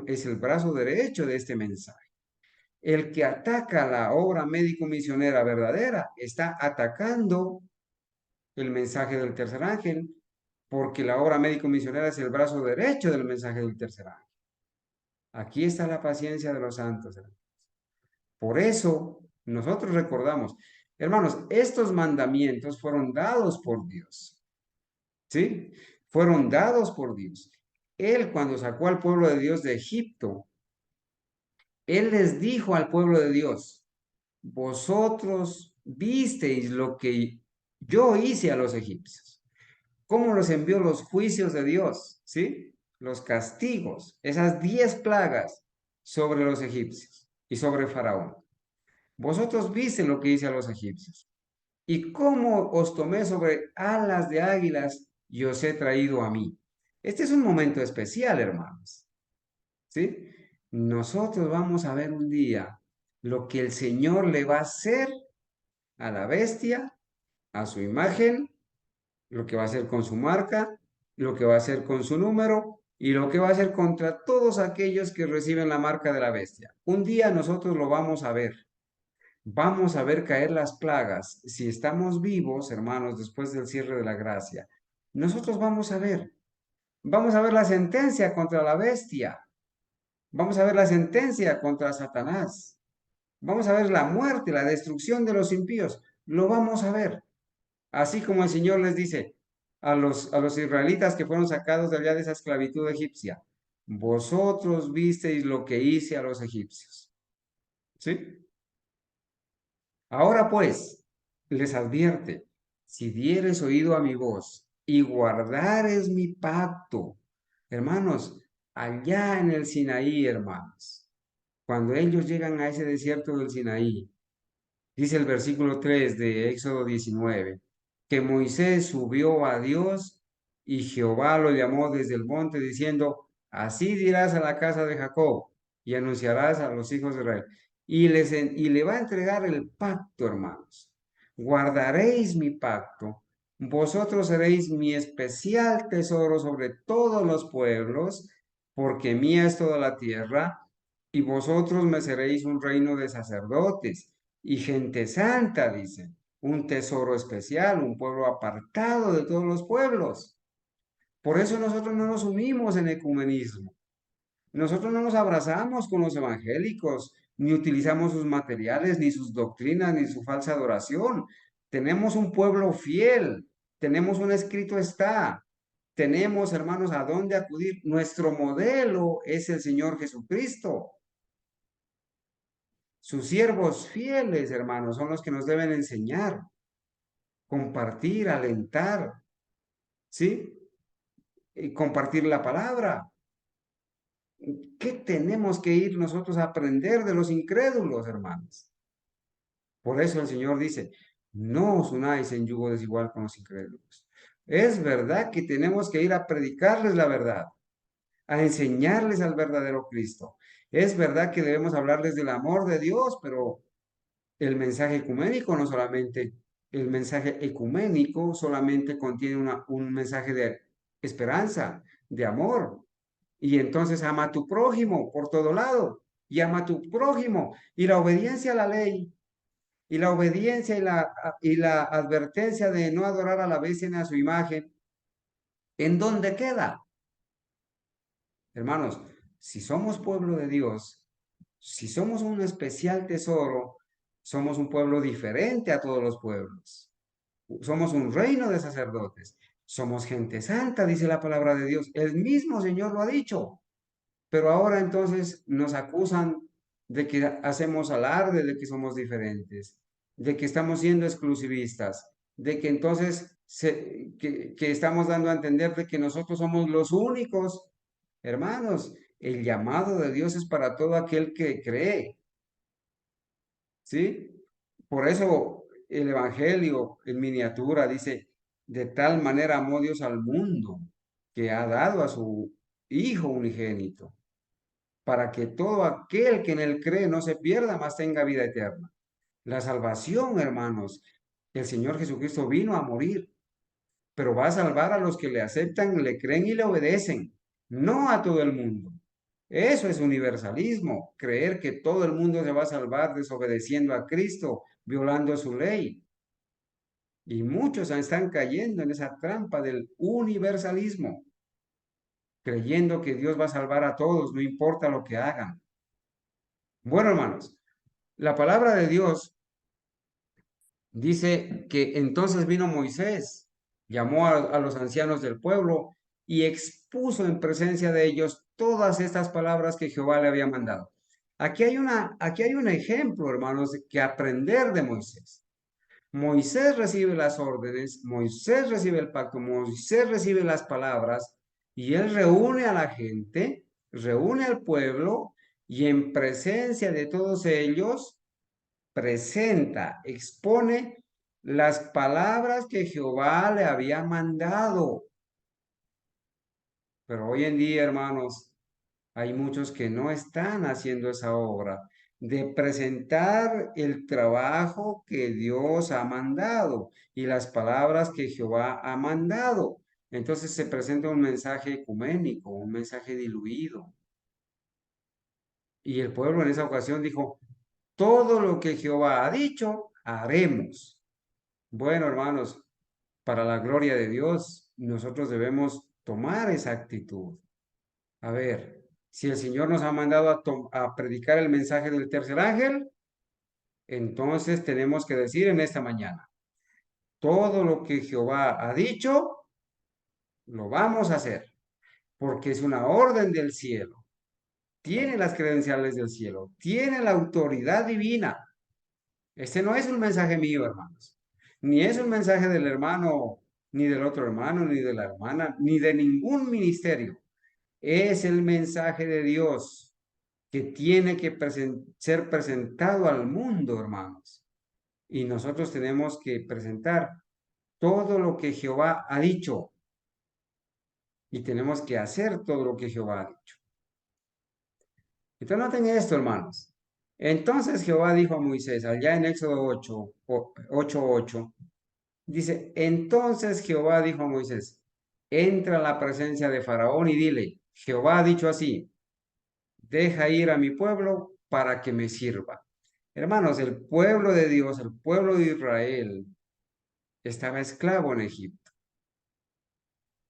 es el brazo derecho de este mensaje. El que ataca la obra médico-misionera verdadera está atacando el mensaje del tercer ángel, porque la obra médico-misionera es el brazo derecho del mensaje del tercer ángel. Aquí está la paciencia de los santos, hermanos. Por eso nosotros recordamos, hermanos, estos mandamientos fueron dados por Dios, ¿sí? Fueron dados por Dios. Él cuando sacó al pueblo de Dios de Egipto, Él les dijo al pueblo de Dios, vosotros visteis lo que yo hice a los egipcios. ¿Cómo los envió los juicios de Dios? ¿Sí? Los castigos, esas 10 plagas sobre los egipcios y sobre Faraón. Vosotros viste lo que hice a los egipcios y cómo os tomé sobre alas de águilas y os he traído a mí. Este es un momento especial, hermanos. ¿Sí? Nosotros vamos a ver un día lo que el Señor le va a hacer a la bestia, a su imagen, lo que va a hacer con su marca, lo que va a hacer con su número y lo que va a hacer contra todos aquellos que reciben la marca de la bestia. Un día nosotros lo vamos a ver. Vamos a ver caer las plagas. Si estamos vivos, hermanos, después del cierre de la gracia, nosotros vamos a ver la sentencia contra la bestia. Vamos a ver la sentencia contra Satanás. Vamos a ver la muerte, la destrucción de los impíos. Lo vamos a ver. Así como el Señor les dice a los israelitas que fueron sacados de allá de esa esclavitud egipcia. Vosotros visteis lo que hice a los egipcios. ¿Sí? Ahora pues, les advierte, si dieres oído a mi voz y guardares mi pacto, hermanos, allá en el Sinaí, hermanos, cuando ellos llegan a ese desierto del Sinaí, dice el versículo 3 de Éxodo 19, que Moisés subió a Dios y Jehová lo llamó desde el monte diciendo, así dirás a la casa de Jacob y anunciarás a los hijos de Israel. Y le va a entregar el pacto, hermanos. Guardaréis mi pacto. Vosotros seréis mi especial tesoro sobre todos los pueblos, porque mía es toda la tierra, y vosotros me seréis un reino de sacerdotes y gente santa, dice, un tesoro especial, un pueblo apartado de todos los pueblos. Por eso nosotros no nos unimos en ecumenismo. Nosotros no nos abrazamos con los evangélicos ni utilizamos sus materiales, ni sus doctrinas, ni su falsa adoración. Tenemos un pueblo fiel, tenemos un escrito está, tenemos, hermanos, a dónde acudir. Nuestro modelo es el Señor Jesucristo. Sus siervos fieles, hermanos, son los que nos deben enseñar, compartir, alentar, ¿sí? Y compartir la palabra. ¿Qué tenemos que ir nosotros a aprender de los incrédulos, hermanos? Por eso el Señor dice, no os unáis en yugo desigual con los incrédulos. Es verdad que tenemos que ir a predicarles la verdad, a enseñarles al verdadero Cristo. Es verdad que debemos hablarles del amor de Dios, pero el mensaje ecuménico no solamente, el mensaje ecuménico solamente contiene un mensaje de esperanza, de amor. Y entonces ama a tu prójimo por todo lado y ama a tu prójimo. Y la obediencia a la ley y la obediencia y la advertencia de no adorar a la bestia ni a su imagen, ¿en dónde queda? Hermanos, si somos pueblo de Dios, si somos un especial tesoro, somos un pueblo diferente a todos los pueblos. Somos un reino de sacerdotes. Somos gente santa, dice la palabra de Dios. El mismo Señor lo ha dicho. Pero ahora entonces nos acusan de que hacemos alarde de que somos diferentes, de que estamos siendo exclusivistas, de que entonces que estamos dando a entender de que nosotros somos los únicos. Hermanos, el llamado de Dios es para todo aquel que cree, ¿sí? Por eso el Evangelio en miniatura dice, de tal manera amó Dios al mundo que ha dado a su Hijo unigénito para que todo aquel que en él cree no se pierda, mas tenga vida eterna. La salvación, hermanos, el Señor Jesucristo vino a morir, pero va a salvar a los que le aceptan, le creen y le obedecen, no a todo el mundo. Eso es universalismo, creer que todo el mundo se va a salvar desobedeciendo a Cristo, violando su ley. Y muchos están cayendo en esa trampa del universalismo, creyendo que Dios va a salvar a todos, no importa lo que hagan. Bueno, hermanos, la palabra de Dios dice que entonces vino Moisés, llamó a los ancianos del pueblo y expuso en presencia de ellos todas estas palabras que Jehová le había mandado. Aquí hay un ejemplo, hermanos, que aprender de Moisés. Moisés recibe las órdenes, Moisés recibe el pacto, Moisés recibe las palabras y él reúne a la gente, reúne al pueblo y en presencia de todos ellos presenta, expone las palabras que Jehová le había mandado. Pero hoy en día, hermanos, hay muchos que no están haciendo esa obra de presentar el trabajo que Dios ha mandado y las palabras que Jehová ha mandado. Entonces se presenta un mensaje ecuménico, un mensaje diluido. Y el pueblo en esa ocasión dijo, todo lo que Jehová ha dicho, haremos. Bueno, hermanos, para la gloria de Dios, nosotros debemos tomar esa actitud. A ver, si el Señor nos ha mandado a predicar el mensaje del tercer ángel, entonces tenemos que decir en esta mañana, todo lo que Jehová ha dicho, lo vamos a hacer, porque es una orden del cielo. Tiene las credenciales del cielo, tiene la autoridad divina. Este no es un mensaje mío, hermanos, ni es un mensaje del hermano, ni del otro hermano, ni de la hermana, ni de ningún ministerio. Es el mensaje de Dios que tiene que ser presentado al mundo, hermanos. Y nosotros tenemos que presentar todo lo que Jehová ha dicho y tenemos que hacer todo lo que Jehová ha dicho. Entonces noten esto, hermanos. Entonces Jehová dijo a Moisés, allá en Éxodo 8:8, dice, entonces Jehová dijo a Moisés, entra a la presencia de Faraón y dile, Jehová ha dicho así, deja ir a mi pueblo para que me sirva. Hermanos, el pueblo de Dios, el pueblo de Israel, estaba esclavo en Egipto.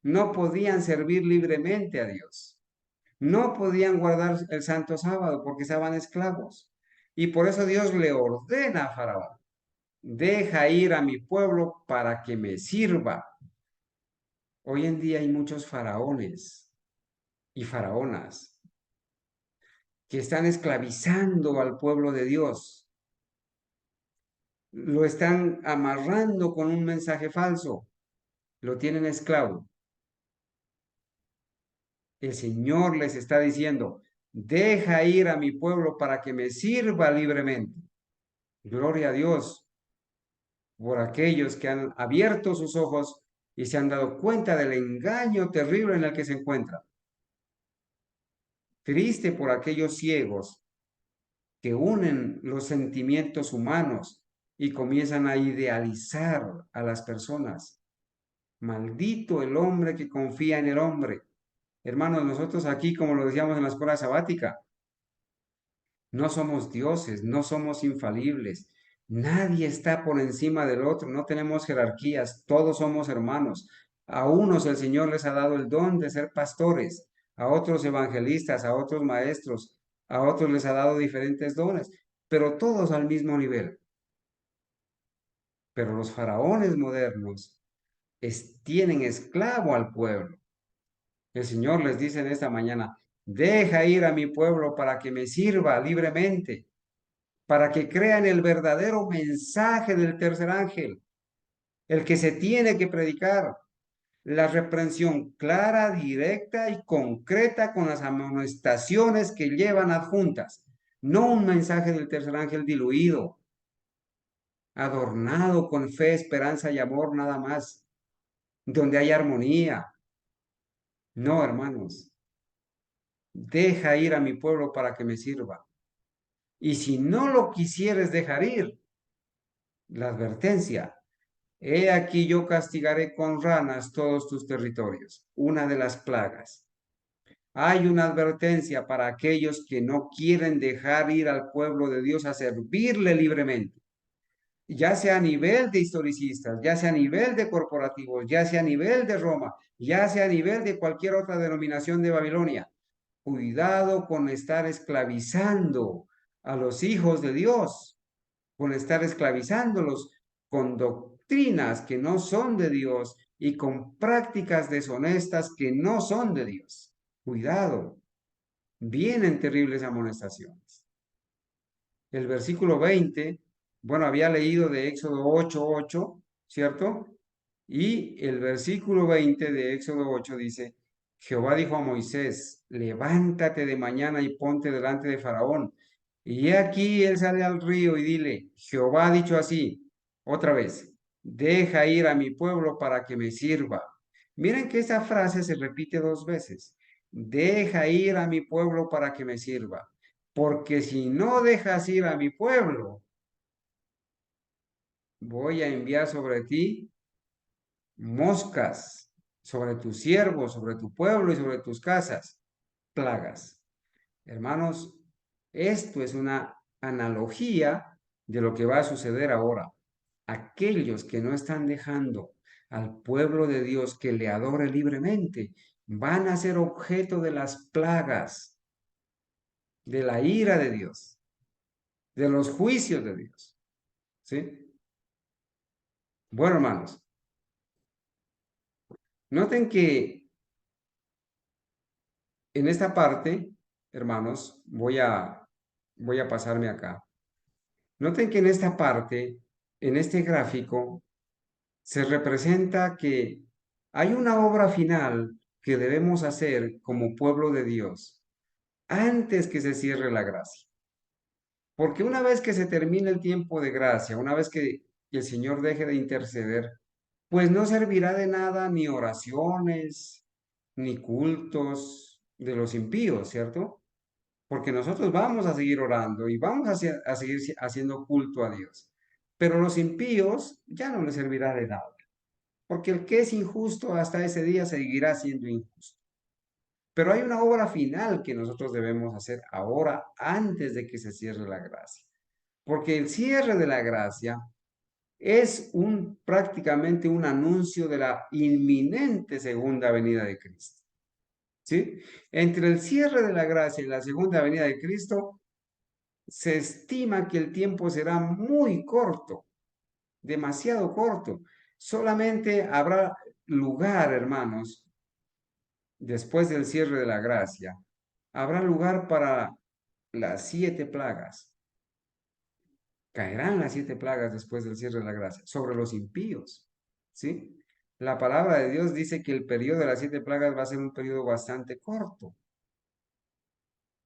No podían servir libremente a Dios. No podían guardar el santo sábado porque estaban esclavos. Y por eso Dios le ordena a Faraón, deja ir a mi pueblo para que me sirva. Hoy en día hay muchos faraones y faraonas que están esclavizando al pueblo de Dios. Lo están amarrando con un mensaje falso. Lo tienen esclavo. El Señor les está diciendo, deja ir a mi pueblo para que me sirva libremente. Gloria a Dios por aquellos que han abierto sus ojos y se han dado cuenta del engaño terrible en el que se encuentran. Triste por aquellos ciegos que unen los sentimientos humanos y comienzan a idealizar a las personas. Maldito el hombre que confía en el hombre. Hermanos, nosotros aquí, como lo decíamos en la escuela sabática, no somos dioses, no somos infalibles. Nadie está por encima del otro, no tenemos jerarquías, todos somos hermanos. A unos el Señor les ha dado el don de ser pastores, a otros evangelistas, a otros maestros, a otros les ha dado diferentes dones, pero todos al mismo nivel. Pero los faraones modernos tienen esclavo al pueblo. El Señor les dice en esta mañana, deja ir a mi pueblo para que me sirva libremente, para que crean el verdadero mensaje del tercer ángel, el que se tiene que predicar, la reprensión clara, directa y concreta con las amonestaciones que llevan adjuntas, no un mensaje del tercer ángel diluido, adornado con fe, esperanza y amor nada más, donde hay armonía. No, hermanos, deja ir a mi pueblo para que me sirva. Y si no lo quisieres dejar ir, la advertencia, he aquí yo castigaré con ranas todos tus territorios, una de las plagas. Hay una advertencia para aquellos que no quieren dejar ir al pueblo de Dios a servirle libremente, ya sea a nivel de historicistas, ya sea a nivel de corporativos, ya sea a nivel de Roma, ya sea a nivel de cualquier otra denominación de Babilonia. Cuidado con estar esclavizando a los hijos de Dios, con estar esclavizándolos con doctrinas que no son de Dios y con prácticas deshonestas que no son de Dios. Cuidado, vienen terribles amonestaciones. El versículo 20, bueno, había leído de Éxodo 8:8, ¿cierto? Y el versículo 20 de Éxodo 8 dice, Jehová dijo a Moisés, levántate de mañana y ponte delante de Faraón. Y he aquí él sale al río y dile, Jehová ha dicho así, otra vez, deja ir a mi pueblo para que me sirva. Miren que esa frase se repite dos veces. Deja ir a mi pueblo para que me sirva. Porque si no dejas ir a mi pueblo, voy a enviar sobre ti moscas, sobre tus siervos, sobre tu pueblo y sobre tus casas, plagas. Hermanos, esto es una analogía de lo que va a suceder ahora. Aquellos que no están dejando al pueblo de Dios que le adore libremente, van a ser objeto de las plagas, de la ira de Dios, de los juicios de Dios. ¿Sí? Bueno, hermanos, noten que en esta parte, hermanos, voy a pasarme acá. Noten que en esta parte, en este gráfico, se representa que hay una obra final que debemos hacer como pueblo de Dios antes que se cierre la gracia. Porque una vez que se termine el tiempo de gracia, una vez que el Señor deje de interceder, pues no servirá de nada ni oraciones, ni cultos de los impíos, ¿cierto? Porque nosotros vamos a seguir orando y vamos a seguir haciendo culto a Dios. Pero los impíos ya no les servirá de nada, porque el que es injusto hasta ese día seguirá siendo injusto. Pero hay una obra final que nosotros debemos hacer ahora antes de que se cierre la gracia. Porque el cierre de la gracia es prácticamente un anuncio de la inminente segunda venida de Cristo. ¿Sí? Entre el cierre de la gracia y la segunda venida de Cristo Se estima que el tiempo será muy corto, demasiado corto. Solamente habrá lugar, hermanos, después del cierre de la gracia, habrá lugar para las 7 plagas. Caerán las 7 plagas después del cierre de la gracia sobre los impíos, ¿sí? La palabra de Dios dice que el periodo de las 7 plagas va a ser un periodo bastante corto.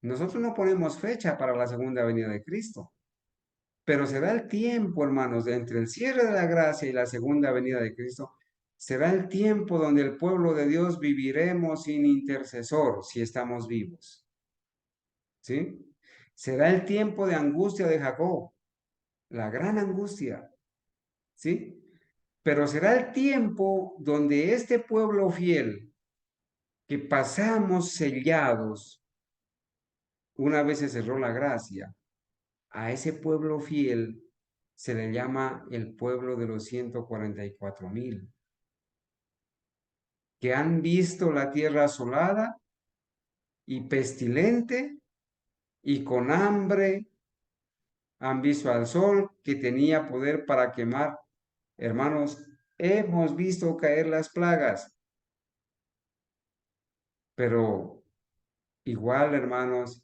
Nosotros no ponemos fecha para la segunda venida de Cristo, pero será el tiempo, hermanos, entre el cierre de la gracia y la segunda venida de Cristo, será el tiempo donde el pueblo de Dios viviremos sin intercesor si estamos vivos, ¿sí? Será el tiempo de angustia de Jacob, la gran angustia, ¿sí? Pero será el tiempo donde este pueblo fiel que pasamos sellados, una vez se cerró la gracia, a ese pueblo fiel se le llama el pueblo de los 144,000, que han visto la tierra asolada y pestilente y con hambre, han visto al sol que tenía poder para quemar. Hermanos, hemos visto caer las plagas, pero igual, hermanos,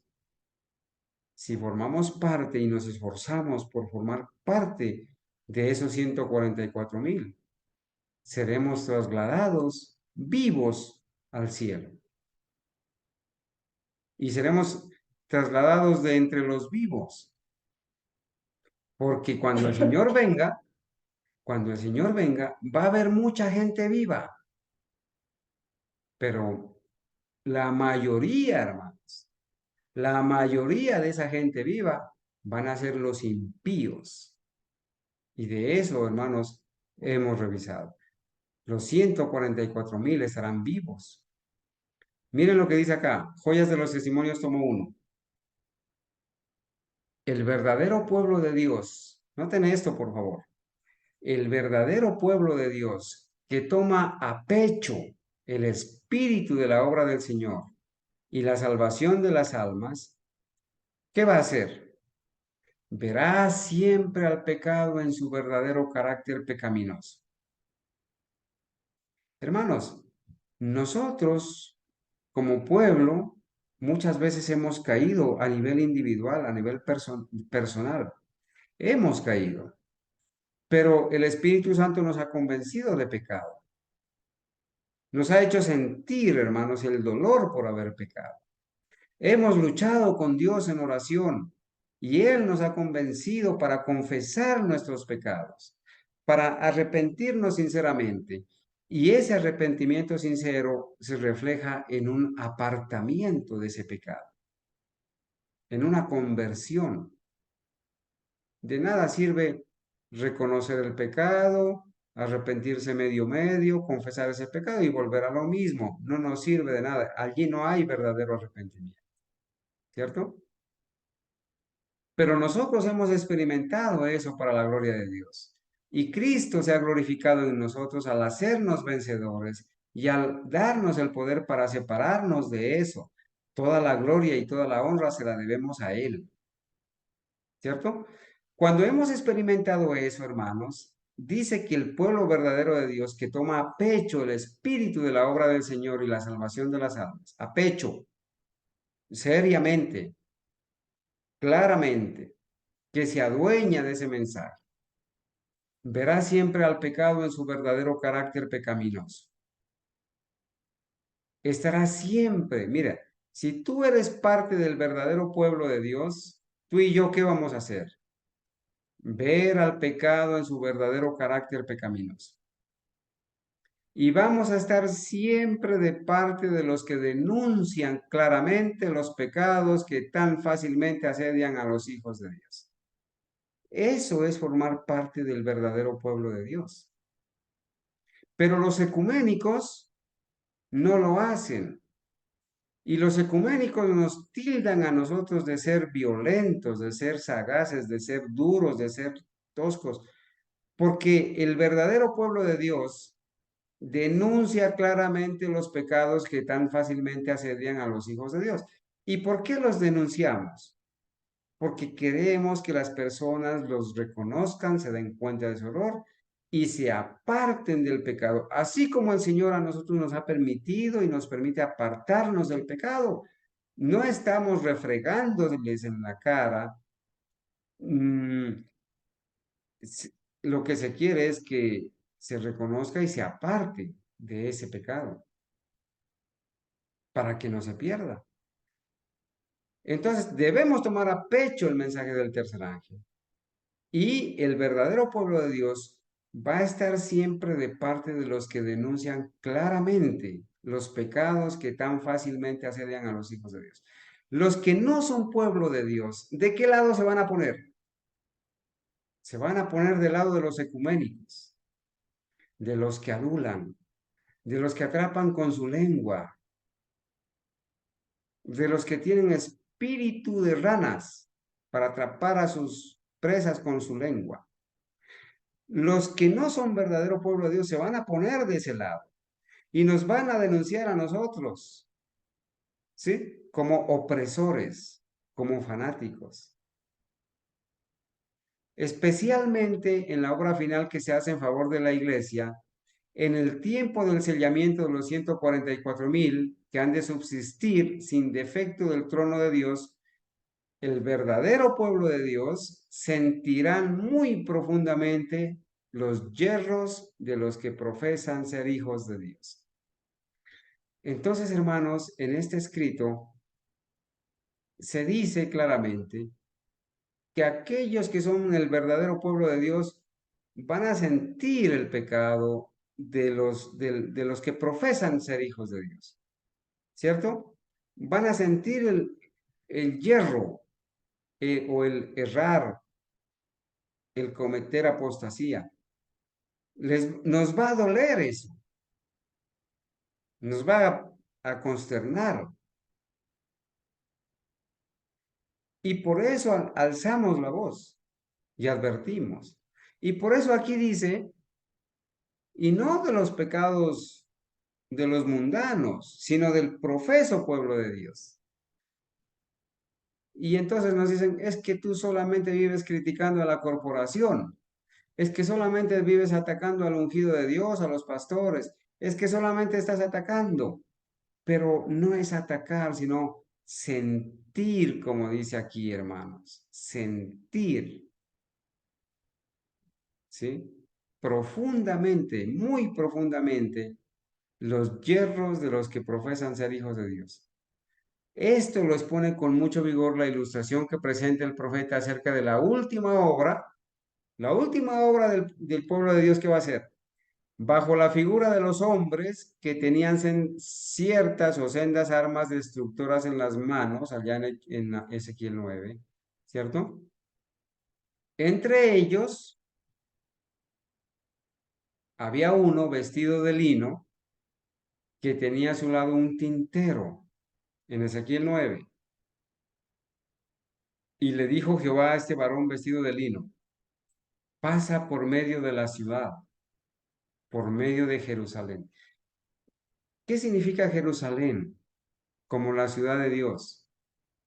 si formamos parte y nos esforzamos por formar parte de esos 144,000, seremos trasladados vivos al cielo. Y seremos trasladados de entre los vivos. Porque cuando el Señor venga, va a haber mucha gente viva. Pero la mayoría, hermanos, la mayoría de esa gente viva van a ser los impíos. Y de eso, hermanos, hemos revisado. Los 144,000 estarán vivos. Miren lo que dice acá, Joyas de los Testimonios, tomo 1. El verdadero pueblo de Dios, noten esto por favor, el verdadero pueblo de Dios que toma a pecho el espíritu de la obra del Señor y la salvación de las almas, ¿qué va a hacer? Verá siempre al pecado en su verdadero carácter pecaminoso. Hermanos, nosotros como pueblo muchas veces hemos caído a nivel individual, a nivel personal. Hemos caído, pero el Espíritu Santo nos ha convencido de pecado. Nos ha hecho sentir, hermanos, el dolor por haber pecado. Hemos luchado con Dios en oración y Él nos ha convencido para confesar nuestros pecados, para arrepentirnos sinceramente. Y ese arrepentimiento sincero se refleja en un apartamiento de ese pecado, en una conversión. De nada sirve reconocer el pecado, arrepentirse medio medio, confesar ese pecado y volver a lo mismo. No nos sirve de nada. Allí no hay verdadero arrepentimiento, ¿cierto? Pero nosotros hemos experimentado eso para la gloria de Dios. Y Cristo se ha glorificado en nosotros al hacernos vencedores y al darnos el poder para separarnos de eso. Toda la gloria y toda la honra se la debemos a Él, ¿cierto? Cuando hemos experimentado eso, hermanos, dice que el pueblo verdadero de Dios que toma a pecho el espíritu de la obra del Señor y la salvación de las almas, a pecho, seriamente, claramente, que se adueña de ese mensaje, verá siempre al pecado en su verdadero carácter pecaminoso. Estará siempre, mira, si tú eres parte del verdadero pueblo de Dios, tú y yo, ¿qué vamos a hacer? Ver al pecado en su verdadero carácter pecaminoso. Y vamos a estar siempre de parte de los que denuncian claramente los pecados que tan fácilmente asedian a los hijos de Dios. Eso es formar parte del verdadero pueblo de Dios. Pero los ecuménicos no lo hacen. Y los ecuménicos nos tildan a nosotros de ser violentos, de ser sagaces, de ser duros, de ser toscos, porque el verdadero pueblo de Dios denuncia claramente los pecados que tan fácilmente asedian a los hijos de Dios. ¿Y por qué los denunciamos? porque queremos que las personas los reconozcan, se den cuenta de su error y se aparten del pecado, así como el Señor a nosotros nos ha permitido y nos permite apartarnos del pecado. No estamos refregándoles en la cara. mm, lo que se quiere es que se reconozca y se aparte de ese pecado para que no se pierda. Entonces, debemos tomar a pecho el mensaje del tercer ángel. Y el verdadero pueblo de Dios va a estar siempre de parte de los que denuncian claramente los pecados que tan fácilmente asedian a los hijos de Dios. Los que no son pueblo de Dios, ¿de qué lado se van a poner? Se van a poner del lado de los ecuménicos, de los que adulan, de los que atrapan con su lengua, de los que tienen espíritu de ranas para atrapar a sus presas con su lengua. Los que no son verdadero pueblo de Dios se van a poner de ese lado y nos van a denunciar a nosotros, ¿sí? Como opresores, como fanáticos. Especialmente en la obra final que se hace en favor de la iglesia, en el tiempo del sellamiento de los 144,000 que han de subsistir sin defecto del trono de Dios, el verdadero pueblo de Dios sentirán muy profundamente los yerros de los que profesan ser hijos de Dios. Entonces, hermanos, en este escrito se dice claramente que aquellos que son el verdadero pueblo de Dios van a sentir el pecado de los que profesan ser hijos de Dios, ¿cierto? Van a sentir el yerro o el errar, el cometer apostasía. Nos va a doler eso, nos va a consternar. Y por eso alzamos la voz y advertimos. Y por eso aquí dice, y no de los pecados de los mundanos, sino del profeso pueblo de Dios. Y entonces nos dicen, es que tú solamente vives criticando a la corporación, es que solamente vives atacando al ungido de Dios, a los pastores, es que solamente estás atacando, pero no es atacar, sino sentir, como dice aquí, hermanos, sentir, ¿sí? Profundamente, muy profundamente, los yerros de los que profesan ser hijos de Dios. Esto lo expone con mucho vigor la ilustración que presenta el profeta acerca de la última obra del pueblo de Dios que va a ser, bajo la figura de los hombres que tenían ciertas o sendas armas destructoras en las manos, allá en Ezequiel 9, ¿cierto? Entre ellos había uno vestido de lino que tenía a su lado un tintero, en Ezequiel 9. Y le dijo Jehová a este varón vestido de lino, pasa por medio de la ciudad, por medio de Jerusalén. ¿Qué significa Jerusalén como la ciudad de Dios?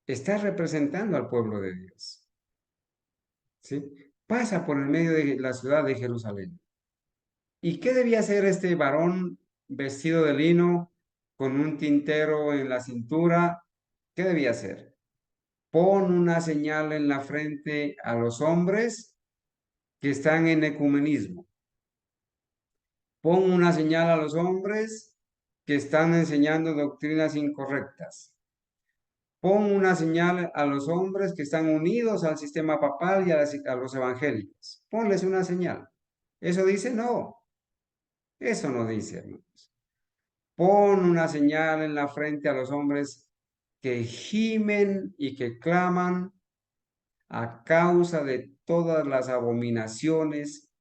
Está representando al pueblo de Dios, ¿sí? Pasa por el medio de la ciudad de Jerusalén. ¿Y qué debía hacer este varón vestido de lino con un tintero en la cintura? ¿Qué debía hacer? Pon una señal en la frente a los hombres que están en ecumenismo. Pon una señal a los hombres que están enseñando doctrinas incorrectas. Pon una señal a los hombres que están unidos al sistema papal y a los evangélicos. Ponles una señal. ¿Eso dice? No, eso no dice, hermanos. Pon una señal en la frente a los hombres que gimen y que claman a causa de todas las abominaciones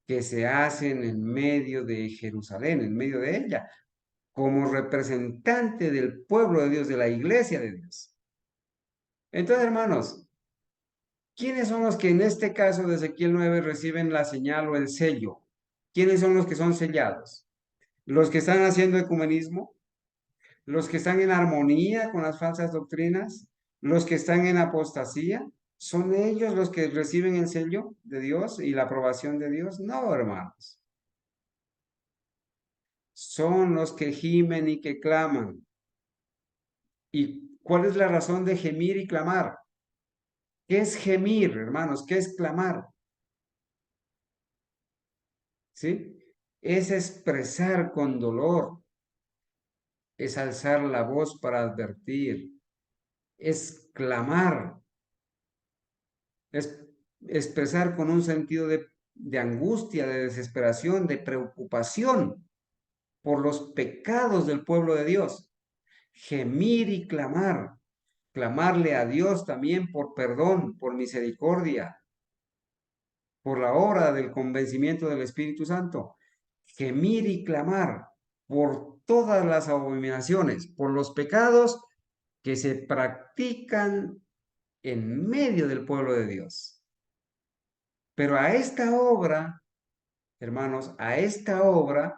que se hacen en medio de Jerusalén, en medio de ella, como representante del pueblo de Dios, de la iglesia de Dios. Entonces, hermanos, ¿quiénes son los que en este caso de Ezequiel 9 reciben la señal o el sello? ¿Quiénes son los que son sellados? ¿Los que están haciendo ecumenismo? ¿Los que están en armonía con las falsas doctrinas? ¿Los que están en apostasía? ¿Son ellos los que reciben el sello de Dios y la aprobación de Dios? No, hermanos. Son los que gimen y que claman. ¿Y cuál es la razón de gemir y clamar? ¿Qué es gemir, hermanos? ¿Qué es clamar? ¿Sí? Es expresar con dolor, es alzar la voz para advertir, es clamar, es expresar con un sentido de angustia, de desesperación, de preocupación por los pecados del pueblo de Dios. Gemir y clamar, clamarle a Dios también por perdón, por misericordia, por la obra del convencimiento del Espíritu Santo. Gemir y clamar por todas las abominaciones, por los pecados que se practican en medio del pueblo de Dios. Pero a esta obra, hermanos, a esta obra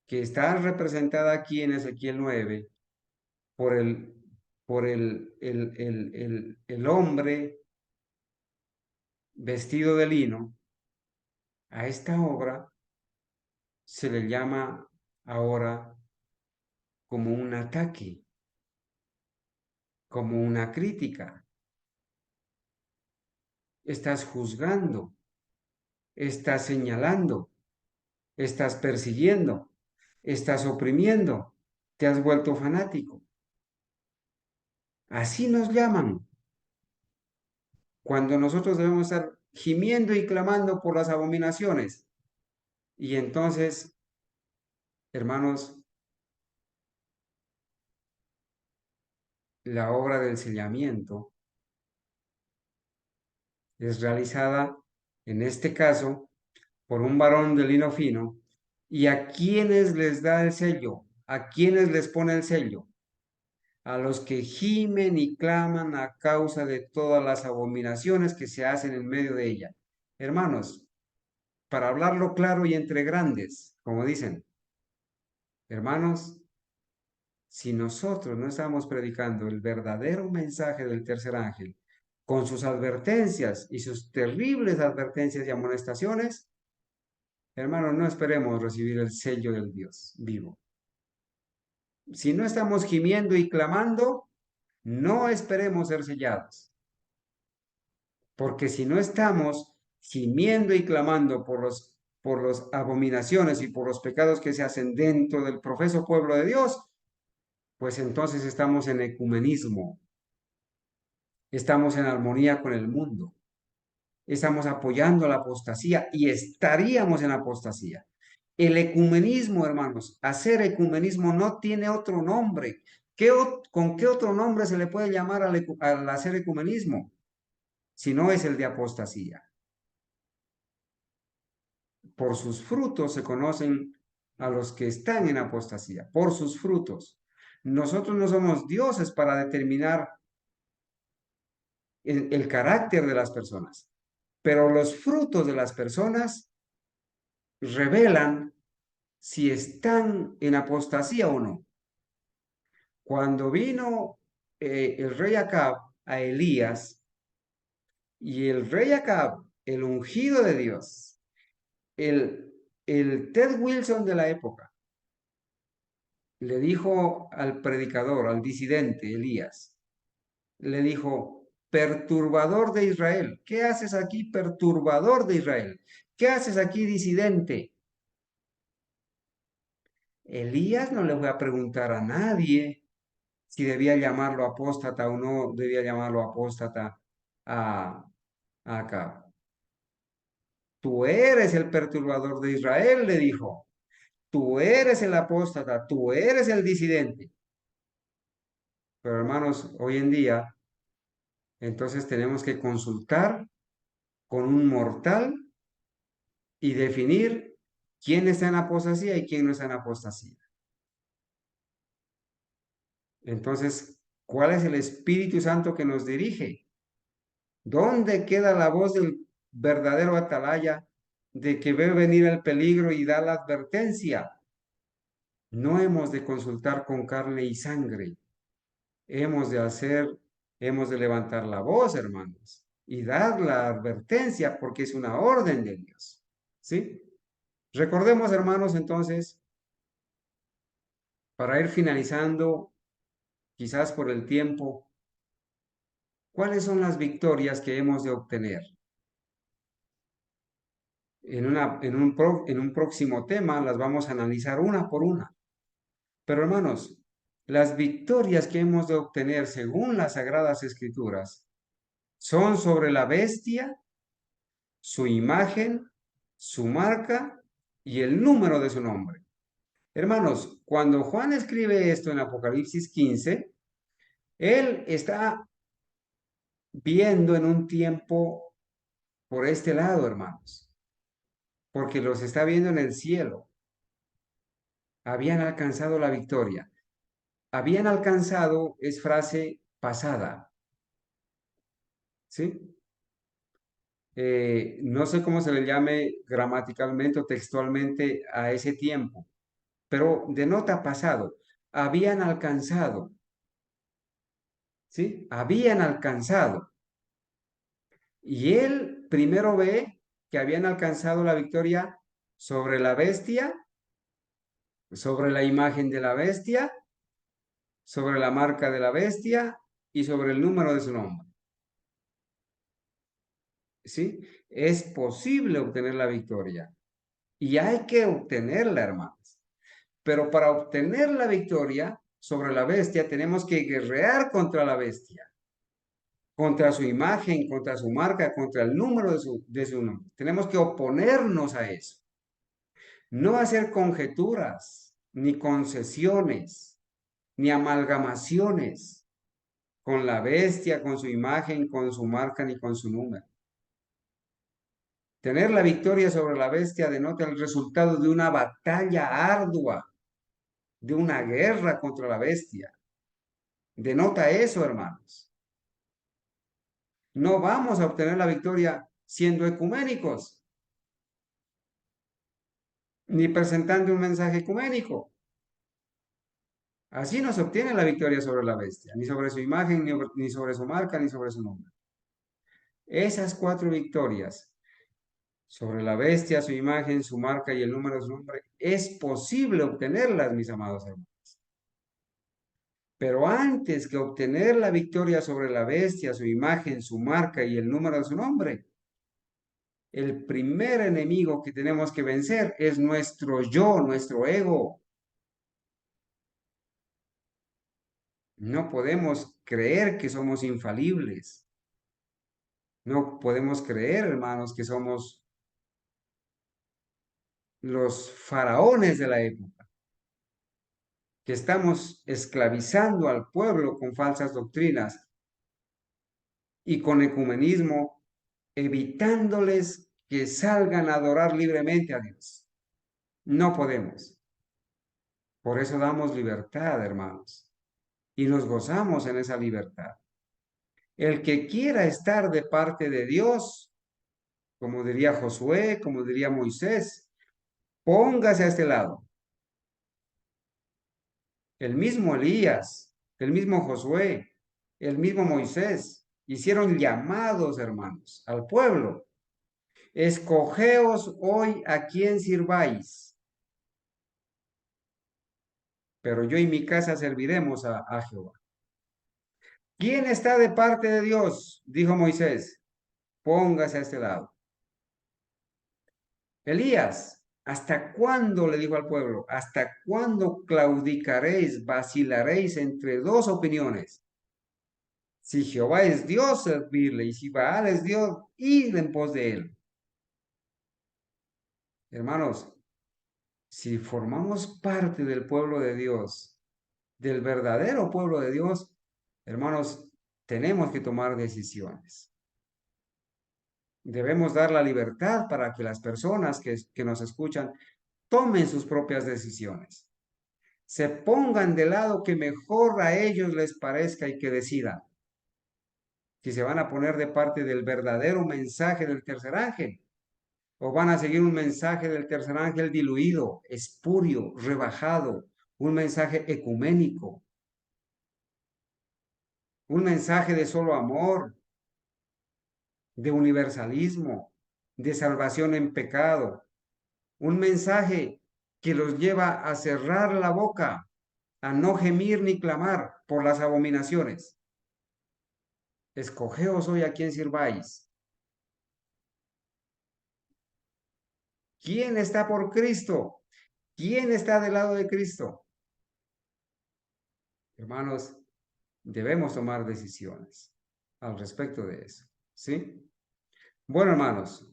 que está representada aquí en Ezequiel 9, por el hombre vestido de lino, a esta obra se le llama ahora como un ataque, como una crítica. Estás juzgando, estás señalando, estás persiguiendo, estás oprimiendo, te has vuelto fanático. Así nos llaman cuando nosotros debemos estar gimiendo y clamando por las abominaciones. Y entonces, hermanos, la obra del sellamiento es realizada, en este caso, por un varón de lino fino. ¿Y a quienes les da el sello? ¿A quienes les pone el sello? A los que gimen y claman a causa de todas las abominaciones que se hacen en medio de ella. Hermanos, para hablarlo claro y entre grandes, como dicen, hermanos, si nosotros no estamos predicando el verdadero mensaje del tercer ángel, con sus advertencias y sus terribles advertencias y amonestaciones, hermanos, no esperemos recibir el sello del Dios vivo. Si no estamos gimiendo y clamando, no esperemos ser sellados. Porque si no estamos gimiendo y clamando por las abominaciones y por los pecados que se hacen dentro del profeso pueblo de Dios, pues entonces estamos en ecumenismo, estamos en armonía con el mundo, estamos apoyando la apostasía y estaríamos en apostasía. El ecumenismo, hermanos, hacer ecumenismo no tiene otro nombre. ¿Con qué otro nombre se le puede llamar al hacer ecumenismo? Si no es el de apostasía. Por sus frutos se conocen a los que están en apostasía, por sus frutos. Nosotros no somos dioses para determinar el carácter de las personas, pero los frutos de las personas revelan si están en apostasía o no. Cuando vino el rey Acab a Elías, y el rey Acab, el ungido de Dios, el Ted Wilson de la época, le dijo al predicador, al disidente Elías, le dijo, perturbador de Israel, ¿qué haces aquí, perturbador de Israel? ¿Qué haces aquí, disidente? Elías no le fue a preguntar a nadie si debía llamarlo apóstata o no debía llamarlo apóstata a Acab. Tú eres el perturbador de Israel, le dijo. Tú eres el apóstata, tú eres el disidente. Pero hermanos, hoy en día, entonces tenemos que consultar con un mortal y definir quién está en apostasía y quién no está en apostasía. Entonces, ¿cuál es el Espíritu Santo que nos dirige? ¿Dónde queda la voz del verdadero atalaya de que ve venir el peligro y da la advertencia? No hemos de consultar con carne y sangre, hemos de hacer Hemos de levantar la voz, hermanos, y dar la advertencia porque es una orden de Dios. ¿Sí? Recordemos, hermanos, entonces, para ir finalizando, quizás por el tiempo, ¿cuáles son las victorias que hemos de obtener? En un próximo tema las vamos a analizar una por una. Pero hermanos, las victorias que hemos de obtener según las Sagradas Escrituras son sobre la bestia, su imagen, su marca y el número de su nombre. Hermanos, cuando Juan escribe esto en Apocalipsis 15, él está viendo en un tiempo por este lado, hermanos, porque los está viendo en el cielo. Habían alcanzado la victoria. Habían alcanzado es frase pasada, ¿sí? No sé cómo se le llame gramaticalmente o textualmente a ese tiempo, pero denota pasado. Habían alcanzado, ¿sí? Habían alcanzado. Y él primero ve que habían alcanzado la victoria sobre la bestia, sobre la imagen de la bestia, sobre la marca de la bestia y sobre el número de su nombre. ¿Sí? Es posible obtener la victoria y hay que obtenerla, hermanos. Pero para obtener la victoria sobre la bestia tenemos que guerrear contra la bestia, contra su imagen, contra su marca, contra el número de su nombre. Tenemos que oponernos a eso. No hacer conjeturas, ni concesiones, ni amalgamaciones con la bestia, con su imagen, con su marca, ni con su número. Tener la victoria sobre la bestia denota el resultado de una batalla ardua, de una guerra contra la bestia. Denota eso, hermanos. No vamos a obtener la victoria siendo ecuménicos, ni presentando un mensaje ecuménico. Así no se obtiene la victoria sobre la bestia, ni sobre su imagen, ni sobre su marca, ni sobre su nombre. Esas cuatro victorias sobre la bestia, su imagen, su marca y el número de su nombre, es posible obtenerlas, mis amados hermanos. Pero antes que obtener la victoria sobre la bestia, su imagen, su marca y el número de su nombre, el primer enemigo que tenemos que vencer es nuestro yo, nuestro ego. No podemos creer que somos infalibles. No podemos creer, hermanos, que somos los faraones de la época, que estamos esclavizando al pueblo con falsas doctrinas y con ecumenismo, evitándoles que salgan a adorar libremente a Dios. No podemos. Por eso damos libertad, hermanos, y nos gozamos en esa libertad. El que quiera estar de parte de Dios, como diría Josué, como diría Moisés, póngase a este lado. El mismo Elías, el mismo Josué, el mismo Moisés, hicieron llamados, hermanos, al pueblo. Escogeos hoy a quién sirváis, pero yo y mi casa serviremos a Jehová. ¿Quién está de parte de Dios? Dijo Moisés. Póngase a este lado. Elías, ¿hasta cuándo? Le dijo al pueblo, ¿hasta cuándo claudicaréis, vacilaréis entre dos opiniones? Si Jehová es Dios, servirle, y si Baal es Dios, ir en pos de él. Hermanos, si formamos parte del pueblo de Dios, del verdadero pueblo de Dios, hermanos, tenemos que tomar decisiones. Debemos dar la libertad para que las personas que nos escuchan tomen sus propias decisiones. Se pongan del lado que mejor a ellos les parezca y que decidan si se van a poner de parte del verdadero mensaje del tercer ángel o van a seguir un mensaje del tercer ángel diluido, espurio, rebajado, un mensaje ecuménico. un mensaje de solo amor, de universalismo, de salvación en pecado, un mensaje que los lleva a cerrar la boca, a no gemir ni clamar por las abominaciones. Escogeos hoy a quién sirváis. ¿Quién está por Cristo? ¿Quién está del lado de Cristo? Hermanos, debemos tomar decisiones al respecto de eso, ¿sí? Bueno, hermanos,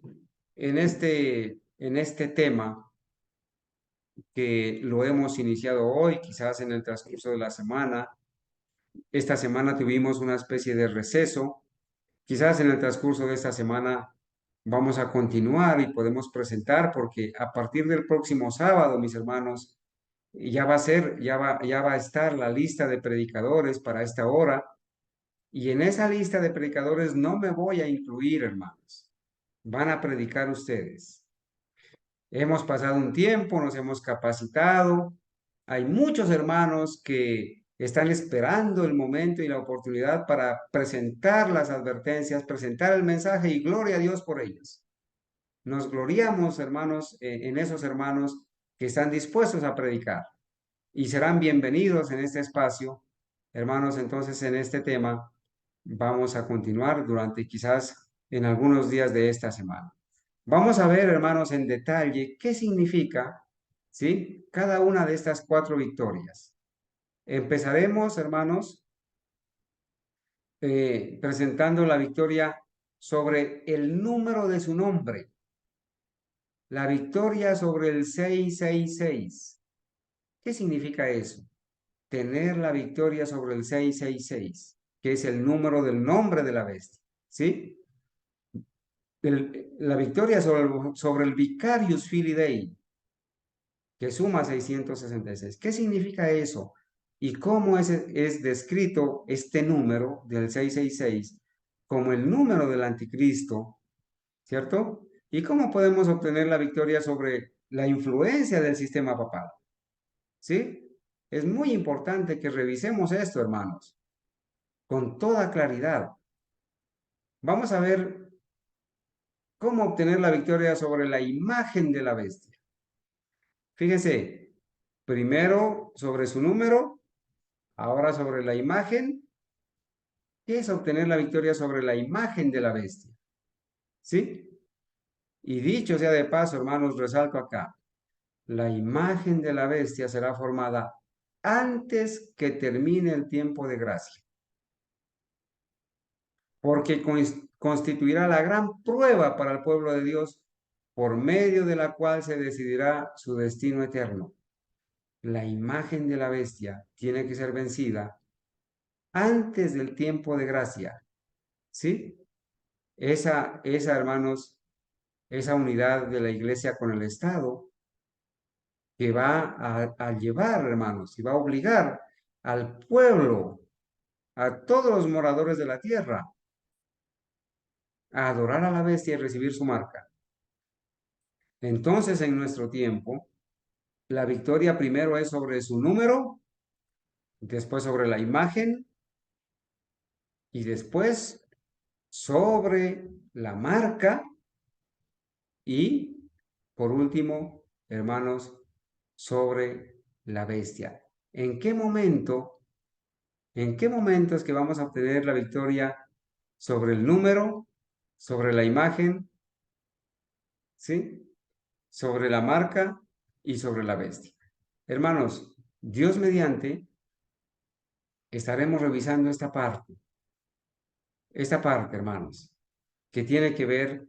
en este tema que lo hemos iniciado hoy, quizás en el transcurso de la semana, esta semana tuvimos una especie de receso, quizás en el transcurso de esta semana vamos a continuar y podemos presentar, porque a partir del próximo sábado, mis hermanos, ya va a estar la lista de predicadores para esta hora. Y en esa lista de predicadores no me voy a incluir, hermanos. Van a predicar ustedes. Hemos pasado un tiempo, nos hemos capacitado. Hay muchos hermanos que están esperando el momento y la oportunidad para presentar las advertencias, presentar el mensaje, y gloria a Dios por ellos. Nos gloriamos, hermanos, en esos hermanos que están dispuestos a predicar y serán bienvenidos en este espacio. Hermanos, entonces en este tema vamos a continuar durante quizás en algunos días de esta semana. Vamos a ver, hermanos, en detalle qué significa, ¿sí?, cada una de estas 4 victorias. Empezaremos, hermanos, presentando la victoria sobre el número de su nombre. La victoria sobre el 666. ¿Qué significa eso? Tener la victoria sobre el 666, que es el número del nombre de la bestia, ¿sí? La victoria sobre el Vicarius Filii Dei, que suma 666. ¿Qué significa eso? ¿Y cómo es descrito este número del 666 como el número del anticristo? ¿Cierto? ¿Y cómo podemos obtener la victoria sobre la influencia del sistema papal? ¿Sí? Es muy importante que revisemos esto, hermanos, con toda claridad. Vamos a ver cómo obtener la victoria sobre la imagen de la bestia. Fíjense, primero sobre su número, ahora sobre la imagen. ¿Qué es obtener la victoria sobre la imagen de la bestia? ¿Sí? Y dicho sea de paso, hermanos, resalto acá, la imagen de la bestia será formada antes que termine el tiempo de gracia, porque constituirá la gran prueba para el pueblo de Dios, por medio de la cual se decidirá su destino eterno. La imagen de la bestia tiene que ser vencida antes del tiempo de gracia, ¿sí? Hermanos, esa unidad de la iglesia con el Estado, que va a llevar, hermanos, y va a obligar al pueblo, a todos los moradores de la tierra, a adorar a la bestia y recibir su marca. Entonces, en nuestro tiempo, la victoria primero es sobre su número, después sobre la imagen, y después sobre la marca, y por último, hermanos, sobre la bestia. ¿En qué momento es que vamos a obtener la victoria sobre el número, sobre la imagen, ¿sí?, sobre la marca y sobre la bestia? Hermanos, Dios mediante, estaremos revisando esta parte, hermanos, que tiene que ver,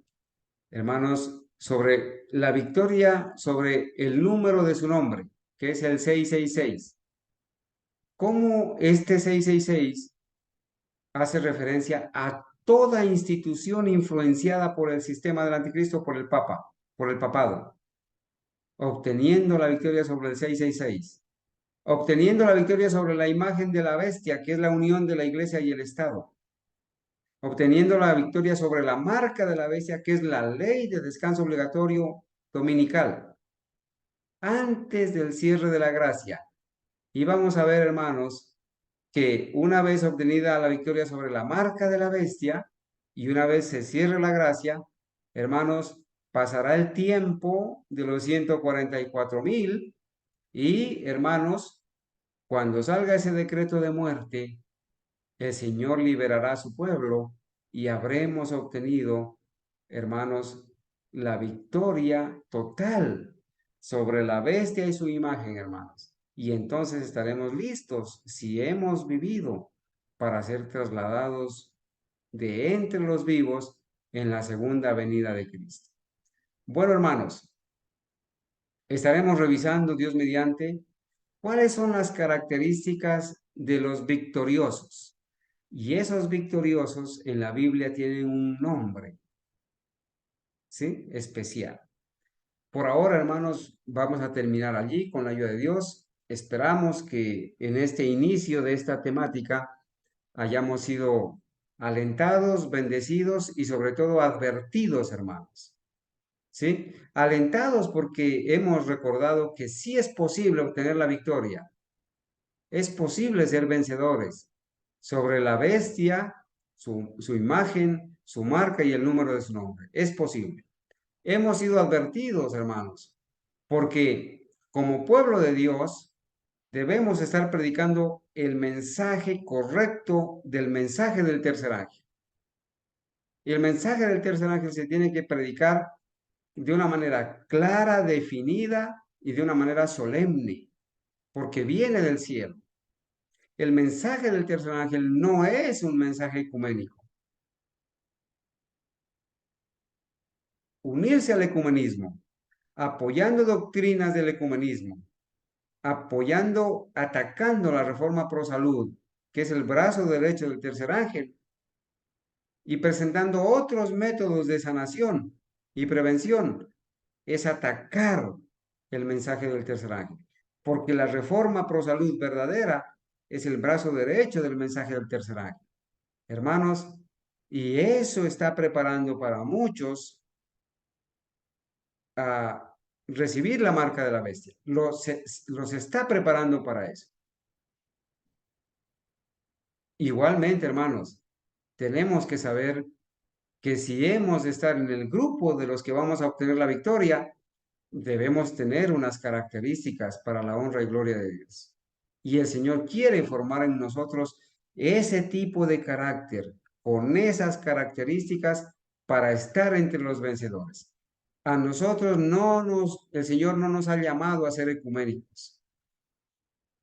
hermanos, sobre la victoria sobre el número de su nombre, que es el 666. ¿Cómo este 666 hace referencia a toda institución influenciada por el sistema del anticristo, por el Papa, por el papado, obteniendo la victoria sobre el 666, obteniendo la victoria sobre la imagen de la bestia, que es la unión de la iglesia y el Estado, obteniendo la victoria sobre la marca de la bestia, que es la ley de descanso obligatorio dominical, antes del cierre de la gracia. Y vamos a ver, hermanos, que una vez obtenida la victoria sobre la marca de la bestia y una vez se cierre la gracia, hermanos, pasará el tiempo de los 144,000 y, hermanos, cuando salga ese decreto de muerte, el Señor liberará a su pueblo y habremos obtenido, hermanos, la victoria total sobre la bestia y su imagen, hermanos. Y entonces estaremos listos, si hemos vivido, para ser trasladados de entre los vivos en la segunda venida de Cristo. Bueno, hermanos, estaremos revisando, Dios mediante, cuáles son las características de los victoriosos. Y esos victoriosos en la Biblia tienen un nombre, ¿sí? Especial. Por ahora, hermanos, vamos a terminar allí con la ayuda de Dios. Esperamos que en este inicio de esta temática hayamos sido alentados, bendecidos y sobre todo advertidos, hermanos. ¿Sí? Alentados porque hemos recordado que sí es posible obtener la victoria. Es posible ser vencedores sobre la bestia, su imagen, su marca y el número de su nombre. Es posible. Hemos sido advertidos, hermanos, porque como pueblo de Dios debemos estar predicando el mensaje correcto del mensaje del tercer ángel. Y el mensaje del tercer ángel se tiene que predicar de una manera clara, definida y de una manera solemne, porque viene del cielo. El mensaje del tercer ángel no es un mensaje ecuménico. Unirse al ecumenismo, apoyando doctrinas del ecumenismo, apoyando, atacando la reforma pro salud, que es el brazo derecho del tercer ángel, y presentando otros métodos de sanación y prevención, es atacar el mensaje del tercer ángel, porque la reforma pro salud verdadera es el brazo derecho del mensaje del tercer ángel. Hermanos, y eso está preparando para muchos a recibir la marca de la bestia. Los está preparando para eso. Igualmente, hermanos, tenemos que saber que si hemos de estar en el grupo de los que vamos a obtener la victoria, debemos tener unas características para la honra y gloria de Dios. Y el Señor quiere formar en nosotros ese tipo de carácter, con esas características para estar entre los vencedores. A nosotros el Señor no nos ha llamado a ser ecuménicos.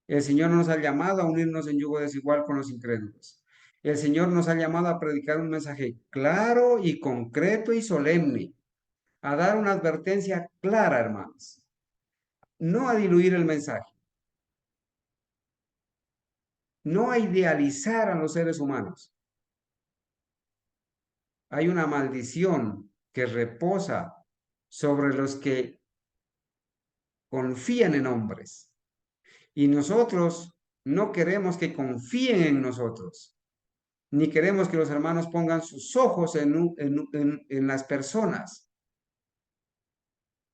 El Señor no nos ha llamado a unirnos en yugo desigual con los incrédulos. El Señor nos ha llamado a predicar un mensaje claro y concreto y solemne, a dar una advertencia clara, hermanos, no a diluir el mensaje, no a idealizar a los seres humanos. Hay una maldición que reposa sobre los que confían en hombres. Y nosotros no queremos que confíen en nosotros, ni queremos que los hermanos pongan sus ojos en las personas.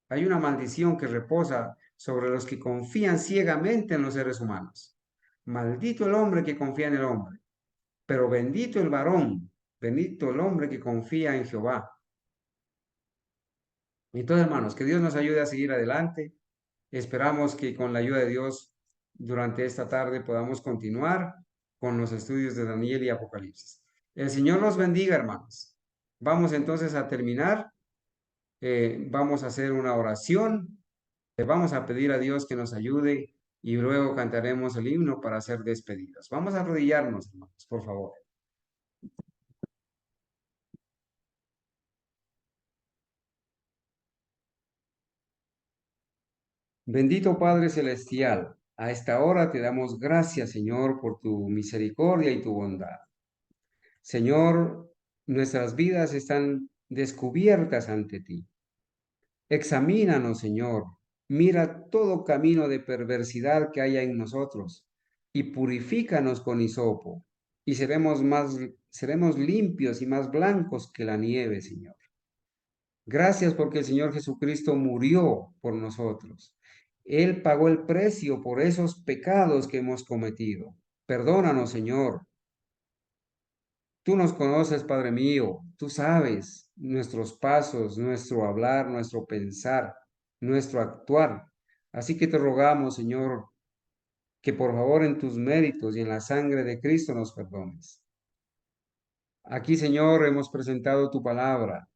Hay una maldición que reposa sobre los que confían ciegamente en los seres humanos. Maldito el hombre que confía en el hombre, pero bendito el varón, bendito el hombre que confía en Jehová. Entonces, hermanos, que Dios nos ayude a seguir adelante. Esperamos que con la ayuda de Dios durante esta tarde podamos continuar con los estudios de Daniel y Apocalipsis. El Señor los bendiga, hermanos. Vamos entonces a terminar. Vamos a hacer una oración. Le vamos a pedir a Dios que nos ayude y luego cantaremos el himno para ser despedidos. Vamos a arrodillarnos, hermanos, por favor. Bendito Padre Celestial, a esta hora te damos gracias, Señor, por tu misericordia y tu bondad. Señor, nuestras vidas están descubiertas ante ti. Examínanos, Señor. Mira todo camino de perversidad que haya en nosotros y purifícanos con hisopo y seremos limpios y más blancos que la nieve, Señor. Gracias porque el Señor Jesucristo murió por nosotros. Él pagó el precio por esos pecados que hemos cometido. Perdónanos, Señor. Tú nos conoces, Padre mío. Tú sabes nuestros pasos, nuestro hablar, nuestro pensar, nuestro actuar. Así que te rogamos, Señor, que por favor en tus méritos y en la sangre de Cristo nos perdones. Aquí, Señor, hemos presentado tu palabra.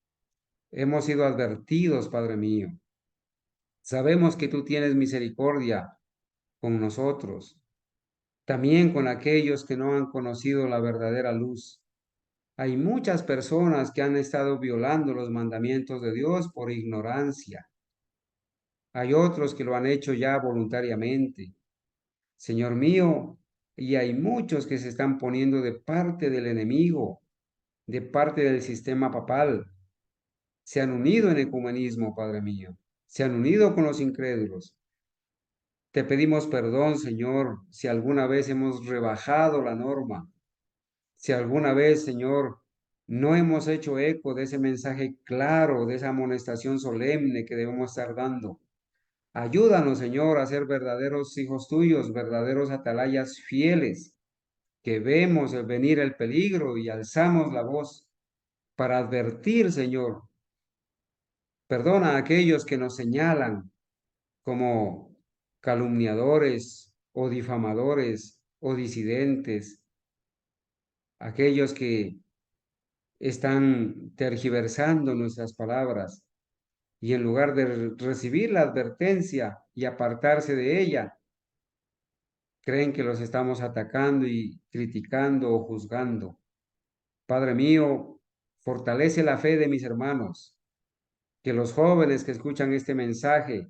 Hemos sido advertidos, Padre mío. Sabemos que tú tienes misericordia con nosotros, también con aquellos que no han conocido la verdadera luz. Hay muchas personas que han estado violando los mandamientos de Dios por ignorancia. Hay otros que lo han hecho ya voluntariamente. Señor mío, y hay muchos que se están poniendo de parte del enemigo, de parte del sistema papal. Se han unido en ecumenismo, Padre mío. Se han unido con los incrédulos. Te pedimos perdón, Señor, si alguna vez hemos rebajado la norma, si alguna vez, Señor, no hemos hecho eco de ese mensaje claro, de esa amonestación solemne que debemos estar dando. Ayúdanos, Señor, a ser verdaderos hijos tuyos, verdaderos atalayas fieles, que vemos el venir el peligro y alzamos la voz para advertir, Señor. Perdona a aquellos que nos señalan como calumniadores o difamadores o disidentes, aquellos que están tergiversando nuestras palabras y en lugar de recibir la advertencia y apartarse de ella, creen que los estamos atacando y criticando o juzgando. Padre mío, fortalece la fe de mis hermanos, que los jóvenes que escuchan este mensaje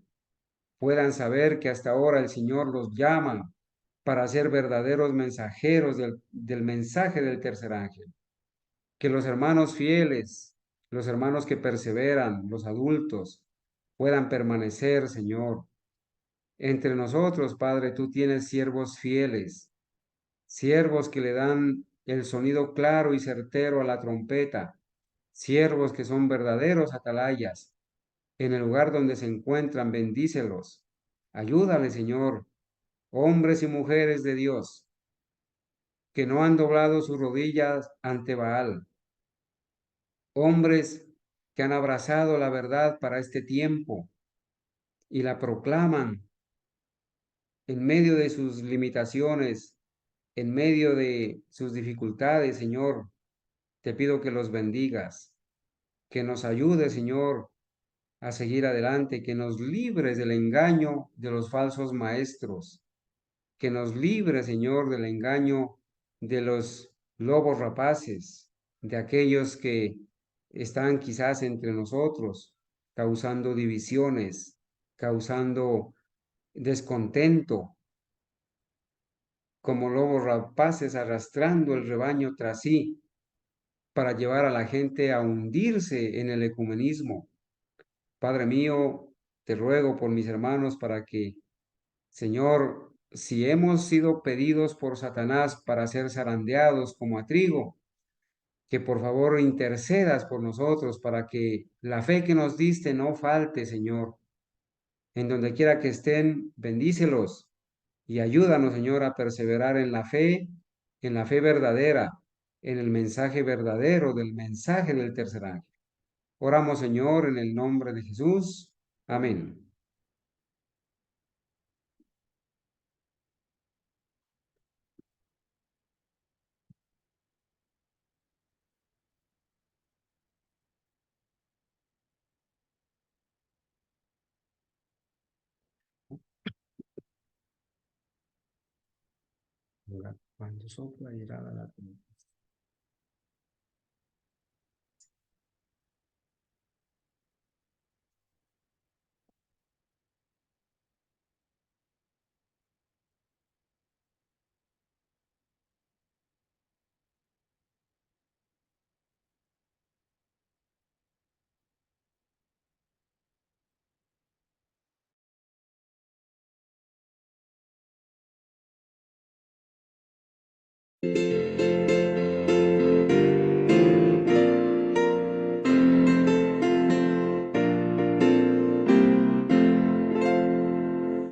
puedan saber que hasta ahora el Señor los llama para ser verdaderos mensajeros del mensaje del tercer ángel. Que los hermanos fieles, los hermanos que perseveran, los adultos, puedan permanecer, Señor. Entre nosotros, Padre, tú tienes siervos fieles, siervos que le dan el sonido claro y certero a la trompeta, siervos que son verdaderos atalayas. En el lugar donde se encuentran, bendícelos. Ayúdale, Señor, hombres y mujeres de Dios, que no han doblado sus rodillas ante Baal, hombres que han abrazado la verdad para este tiempo y la proclaman en medio de sus limitaciones, en medio de sus dificultades, Señor. Te pido que los bendigas, que nos ayude, Señor, a seguir adelante, que nos libres del engaño de los falsos maestros, que nos libre, Señor, del engaño de los lobos rapaces, de aquellos que están quizás entre nosotros, causando divisiones, causando descontento, como lobos rapaces arrastrando el rebaño tras sí para llevar a la gente a hundirse en el ecumenismo. Padre mío, te ruego por mis hermanos para que, Señor, si hemos sido pedidos por Satanás para ser zarandeados como a trigo, que por favor intercedas por nosotros para que la fe que nos diste no falte, Señor. En donde quiera que estén, bendícelos y ayúdanos, Señor, a perseverar en la fe verdadera, en el mensaje verdadero del mensaje del tercer ángel. Oramos, Señor, en el nombre de Jesús. Amén. Cuando sopla irá la tempestad.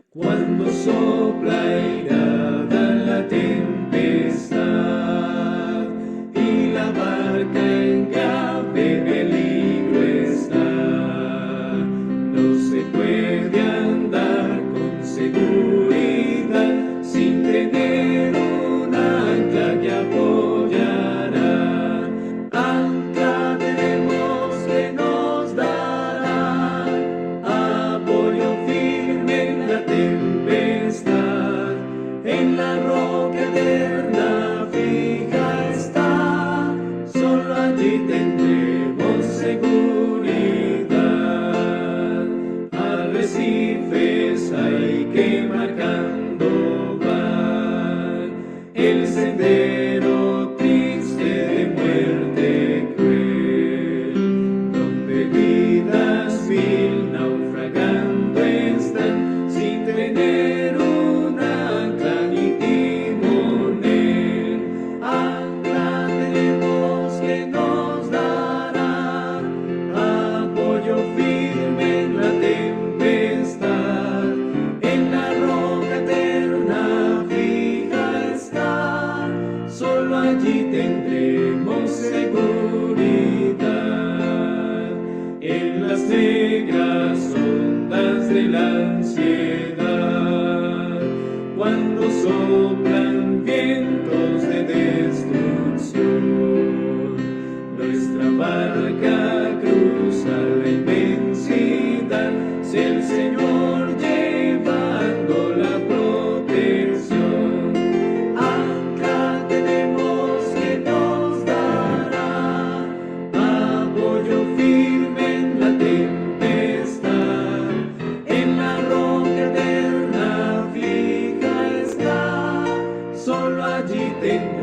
Cuando sopla irada la tempestad. en la roca eterna fija está, solo allí tendremos seguridad. Arrecifes hay que marcando van, el sendero triste de muerte cruel, donde vidas mil naufragando están, sin tener un ancla ni timonel. Ancla tenemos que nos dará apoyo firme en la tempestad, en la roca eterna fija está, solo allí tendremos seguridad. En las negras ondas de la ansiedad, cuando soplan vientos de destrucción, nuestra barca cruza la inmensidad, si el Señor llevando la protección. Ancla tenemos que nos dará apoyo firme en la tempestad, en la roca eterna fija está, solo allí tendremos